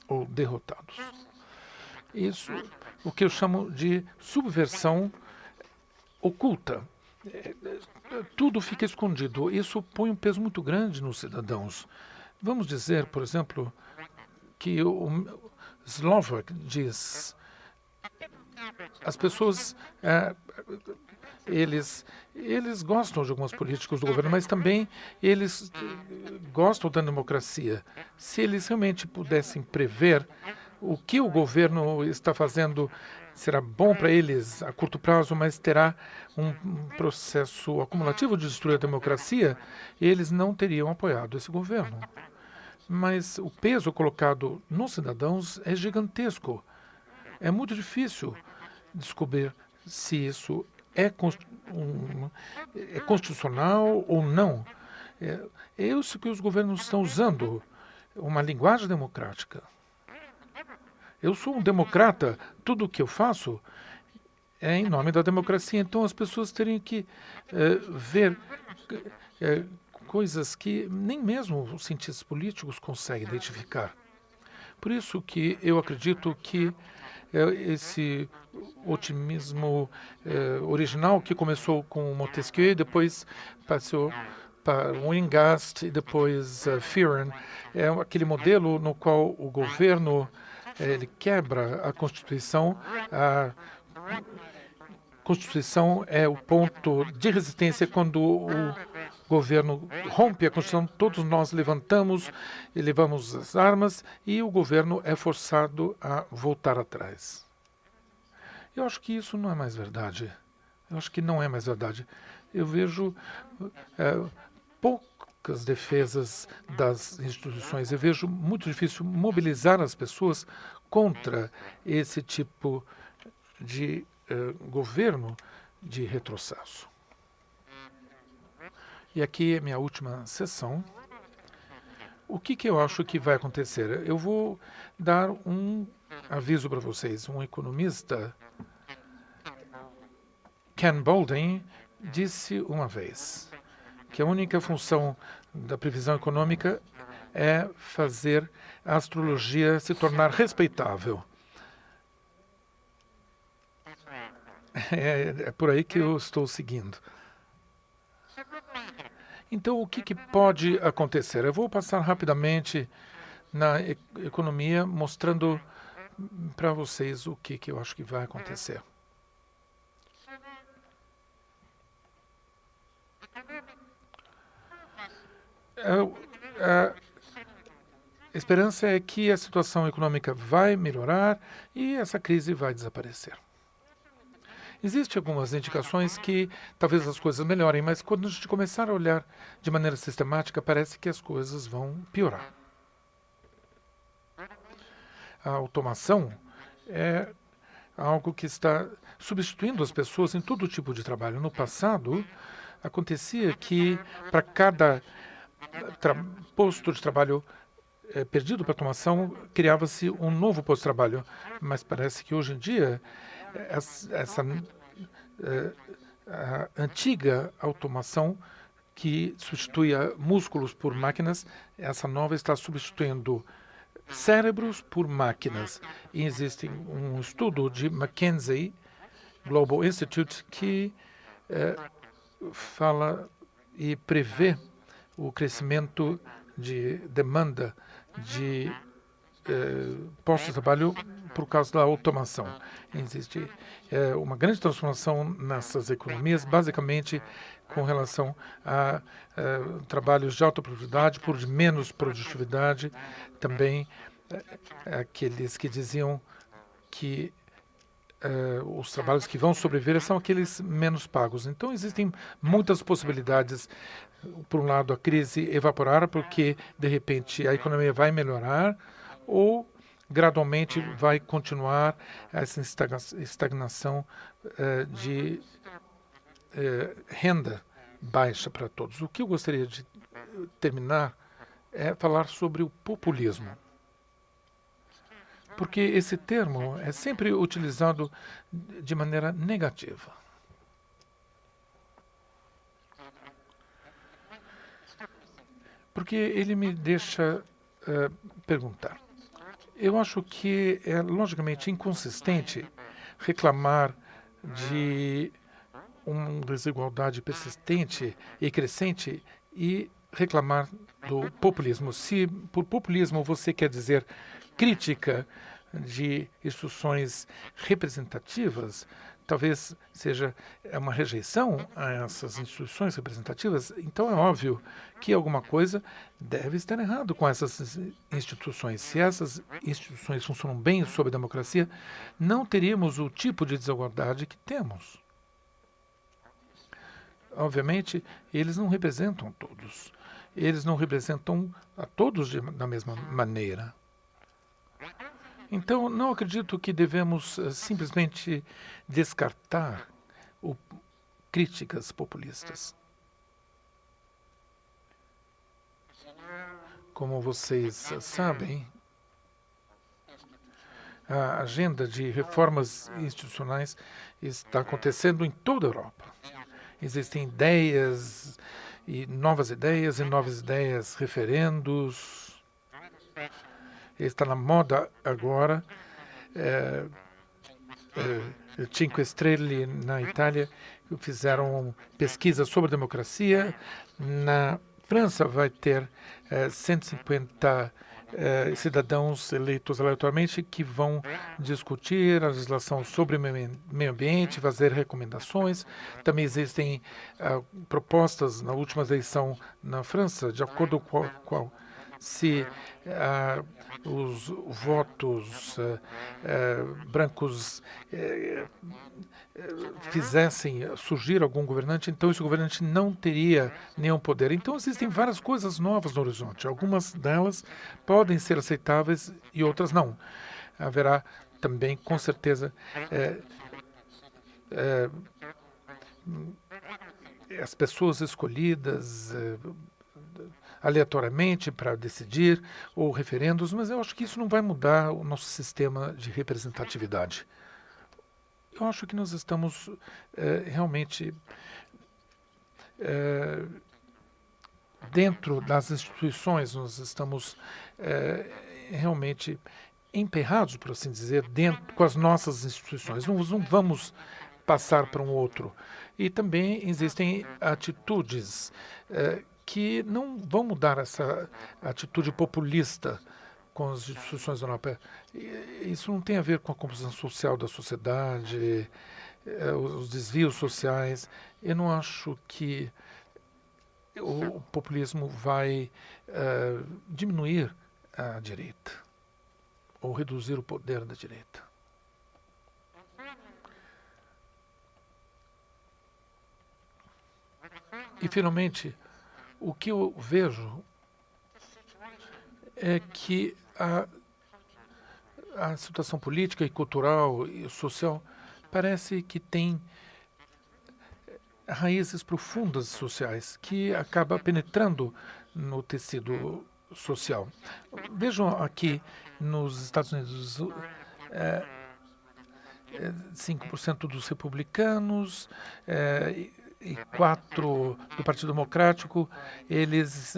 ou derrotados. Isso, o que eu chamo de subversão oculta. Tudo fica escondido. Isso põe um peso muito grande nos cidadãos. Vamos dizer, por exemplo, que o Slovak diz: as pessoas eles gostam de alguns políticos do governo, mas também eles gostam da democracia. Se eles realmente pudessem prever o que o governo está fazendo, será bom para eles a curto prazo, mas terá um processo acumulativo de destruir a democracia, eles não teriam apoiado esse governo. Mas o peso colocado nos cidadãos é gigantesco. É muito difícil descobrir se isso é constitucional ou não. É isso que os governos estão usando, uma linguagem democrática. Eu sou um democrata, tudo o que eu faço é em nome da democracia. Então as pessoas teriam que ver coisas que nem mesmo os cientistas políticos conseguem identificar. Por isso que eu acredito que esse otimismo original que começou com Montesquieu, depois passou para Wingast e depois Fearon, é aquele modelo no qual o governo ele quebra a Constituição. A Constituição é o ponto de resistência quando o governo rompe a Constituição, todos nós levantamos e levamos as armas e o governo é forçado a voltar atrás. Eu acho que isso não é mais verdade. Eu acho que não é mais verdade. Eu vejo poucas defesas das instituições. Eu vejo muito difícil mobilizar as pessoas contra esse tipo de governo de retrocesso. E aqui é minha última sessão. O que eu acho que vai acontecer? Eu vou dar um aviso para vocês. Um economista, Ken Boulding, disse uma vez que a única função da previsão econômica é fazer a astrologia se tornar respeitável. É por aí que eu estou seguindo. Então, o que pode acontecer? Eu vou passar rapidamente na economia, mostrando para vocês o que eu acho que vai acontecer. A esperança é que a situação econômica vai melhorar e essa crise vai desaparecer. Existem algumas indicações que talvez as coisas melhorem, mas quando a gente começar a olhar de maneira sistemática, parece que as coisas vão piorar. A automação é algo que está substituindo as pessoas em todo tipo de trabalho. No passado, acontecia que para cada posto de trabalho perdido para a automação, criava-se um novo posto de trabalho. Mas parece que hoje em dia essa a antiga automação que substituía músculos por máquinas, essa nova está substituindo cérebros por máquinas. E existe um estudo de McKinsey Global Institute que fala e prevê o crescimento de demanda de postos de trabalho por causa da automação. Existe uma grande transformação nessas economias, basicamente com relação a trabalhos de alta produtividade por menos produtividade, também aqueles que diziam que os trabalhos que vão sobreviver são aqueles menos pagos. Então existem muitas possibilidades. Por um lado, a crise evaporar, porque de repente a economia vai melhorar, ou gradualmente vai continuar essa estagnação de renda baixa para todos. O que eu gostaria de terminar é falar sobre o populismo. Porque esse termo é sempre utilizado de maneira negativa. Porque ele me deixa perguntar. Eu acho que é logicamente inconsistente reclamar de uma desigualdade persistente e crescente e reclamar do populismo. Se por populismo você quer dizer crítica de instituições representativas, talvez seja uma rejeição a essas instituições representativas, então é óbvio que alguma coisa deve estar errado com essas instituições. Se essas instituições funcionam bem sob a democracia, não teríamos o tipo de desigualdade que temos. Obviamente, eles não representam todos. Eles não representam a todos da mesma maneira. Então, não acredito que devemos simplesmente descartar críticas populistas. Como vocês sabem, a agenda de reformas institucionais está acontecendo em toda a Europa. Existem ideias e novas ideias, referendos. Está na moda agora. Cinque Stelle na Itália fizeram pesquisa sobre democracia. Na França vai ter 150 cidadãos eleitos aleatoriamente que vão discutir a legislação sobre meio ambiente, fazer recomendações. Também existem propostas na última eleição na França, de acordo com a qual se os votos brancos fizessem surgir algum governante, então esse governante não teria nenhum poder. Então existem várias coisas novas no horizonte. Algumas delas podem ser aceitáveis e outras não. Haverá também, com certeza, as pessoas escolhidas aleatoriamente para decidir, ou referendos, mas eu acho que isso não vai mudar o nosso sistema de representatividade. Eu acho que nós estamos realmente dentro das instituições, nós estamos realmente emperrados, por assim dizer, dentro com as nossas instituições. Não vamos passar para um outro. E também existem atitudes que não vão mudar essa atitude populista com as instituições da Europa. Isso não tem a ver com a composição social da sociedade, os desvios sociais. Eu não acho que o populismo vai diminuir a direita ou reduzir o poder da direita. E, finalmente, o que eu vejo é que a situação política e cultural e social parece que tem raízes profundas sociais que acaba penetrando no tecido social. Vejam aqui nos Estados Unidos, 5% dos republicanos e 4% do Partido Democrático, eles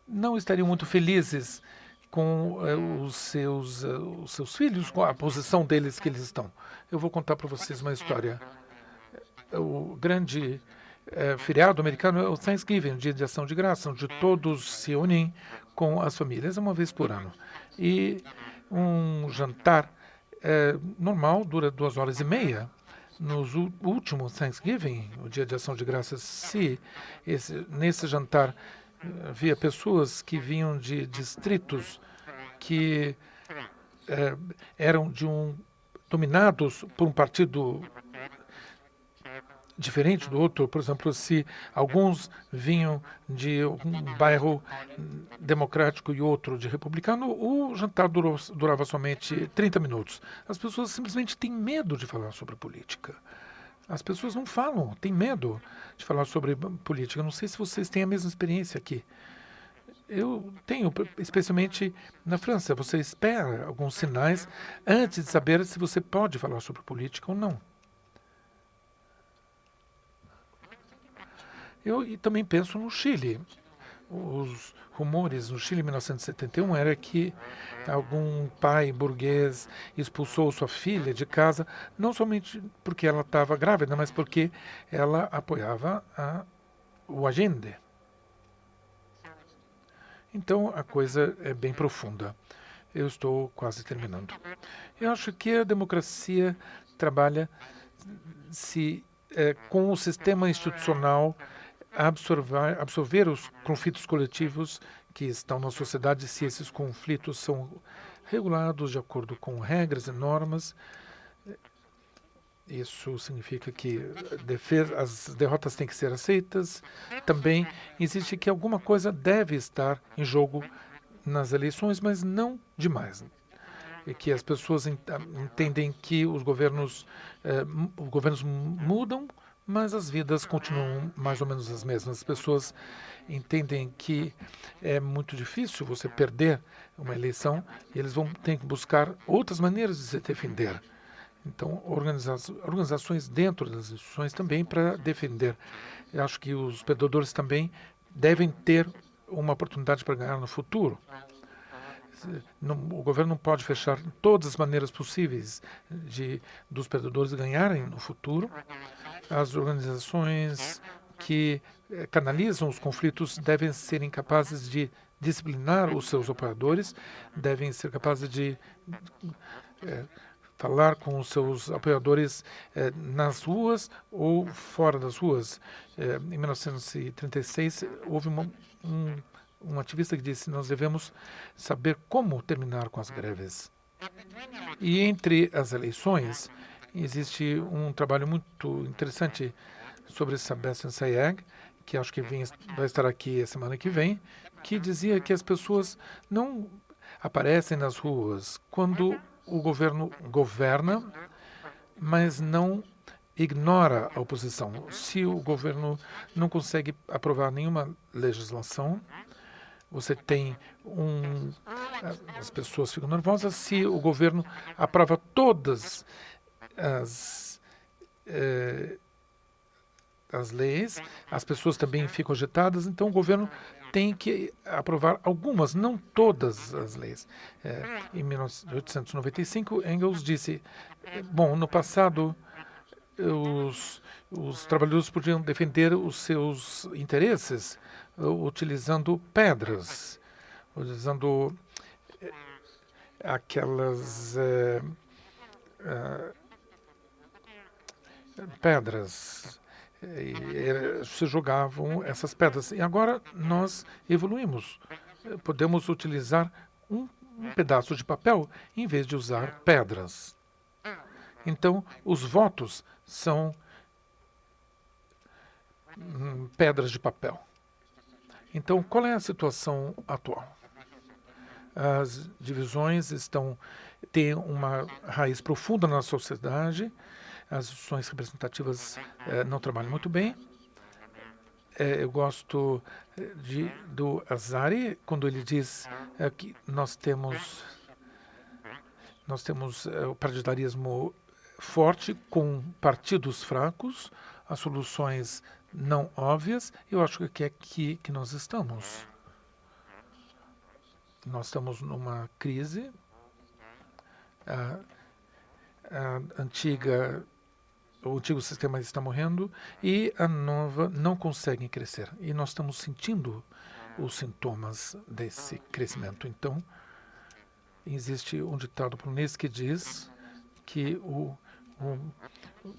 não estariam muito felizes com os seus filhos, com a posição deles que eles estão. Eu vou contar para vocês uma história. O grande feriado americano é o Thanksgiving, o Dia de Ação de Graça, onde todos se unem com as famílias, uma vez por ano. E um jantar normal dura 2 horas e meia. Nos último Thanksgiving, o Dia de Ação de Graças, se nesse jantar havia pessoas que vinham de distritos que eram dominados por um partido diferente do outro. Por exemplo, se alguns vinham de um bairro democrático e outro de republicano, o jantar durava somente 30 minutos. As pessoas simplesmente têm medo de falar sobre política. As pessoas não falam, têm medo de falar sobre política. Não sei se vocês têm a mesma experiência aqui. Eu tenho, especialmente na França. Você espera alguns sinais antes de saber se você pode falar sobre política ou não. Eu também penso no Chile. Os rumores no Chile em 1971 era que algum pai burguês expulsou sua filha de casa, não somente porque ela estava grávida, mas porque ela apoiava o Allende. Então a coisa é bem profunda. Eu estou quase terminando. Eu acho que a democracia trabalha com o sistema institucional absorver os conflitos coletivos que estão na sociedade, se esses conflitos são regulados de acordo com regras e normas. Isso significa que as derrotas têm que ser aceitas. Também existe que alguma coisa deve estar em jogo nas eleições, mas não demais. E que as pessoas entendem que os governos mudam, mas as vidas continuam mais ou menos as mesmas. As pessoas entendem que é muito difícil você perder uma eleição e eles vão ter que buscar outras maneiras de se defender. Então, organizações dentro das instituições também para defender. Eu acho que os perdedores também devem ter uma oportunidade para ganhar no futuro. O governo não pode fechar todas as maneiras possíveis dos perdedores ganharem no futuro. As organizações que canalizam os conflitos devem ser capazes de disciplinar os seus apoiadores, devem ser capazes de falar com os seus apoiadores nas ruas ou fora das ruas. Em 1936, houve um ativista que disse: nós devemos saber como terminar com as greves. E entre as eleições, existe um trabalho muito interessante sobre Sebastian Sayegh, que acho que vai estar aqui a semana que vem, que dizia que as pessoas não aparecem nas ruas quando o governo governa, mas não ignora a oposição. Se o governo não consegue aprovar nenhuma legislação, você tem as pessoas ficam nervosas. Se o governo aprova todas as leis, as pessoas também ficam agitadas. Então o governo tem que aprovar algumas, não todas as leis. Em 1895, Engels disse: bom, no passado os trabalhadores podiam defender os seus interesses utilizando pedras, utilizando aquelas pedras. Se jogavam essas pedras. E agora nós evoluímos. Podemos utilizar um pedaço de papel em vez de usar pedras. Então, os votos são pedras de papel. Então, qual é a situação atual? As divisões têm uma raiz profunda na sociedade, as instituições representativas não trabalham muito bem, eu gosto do Azari quando ele diz que nós temos o partidarismo forte com partidos fracos, as soluções não óbvias. Eu acho que é aqui que nós estamos. Nós estamos numa crise. O antigo sistema está morrendo e a nova não consegue crescer. E nós estamos sentindo os sintomas desse crescimento. Então, existe um ditado polonês que diz que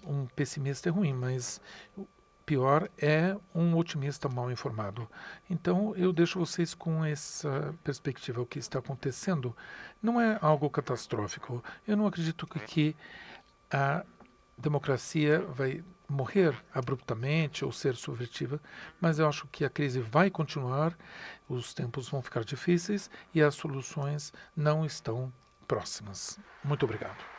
um pessimista é ruim, mas pior é um otimista mal informado. Então, eu deixo vocês com essa perspectiva. O que está acontecendo não é algo catastrófico. Eu não acredito que a democracia vai morrer abruptamente ou ser subvertiva, mas eu acho que a crise vai continuar, os tempos vão ficar difíceis e as soluções não estão próximas. Muito obrigado.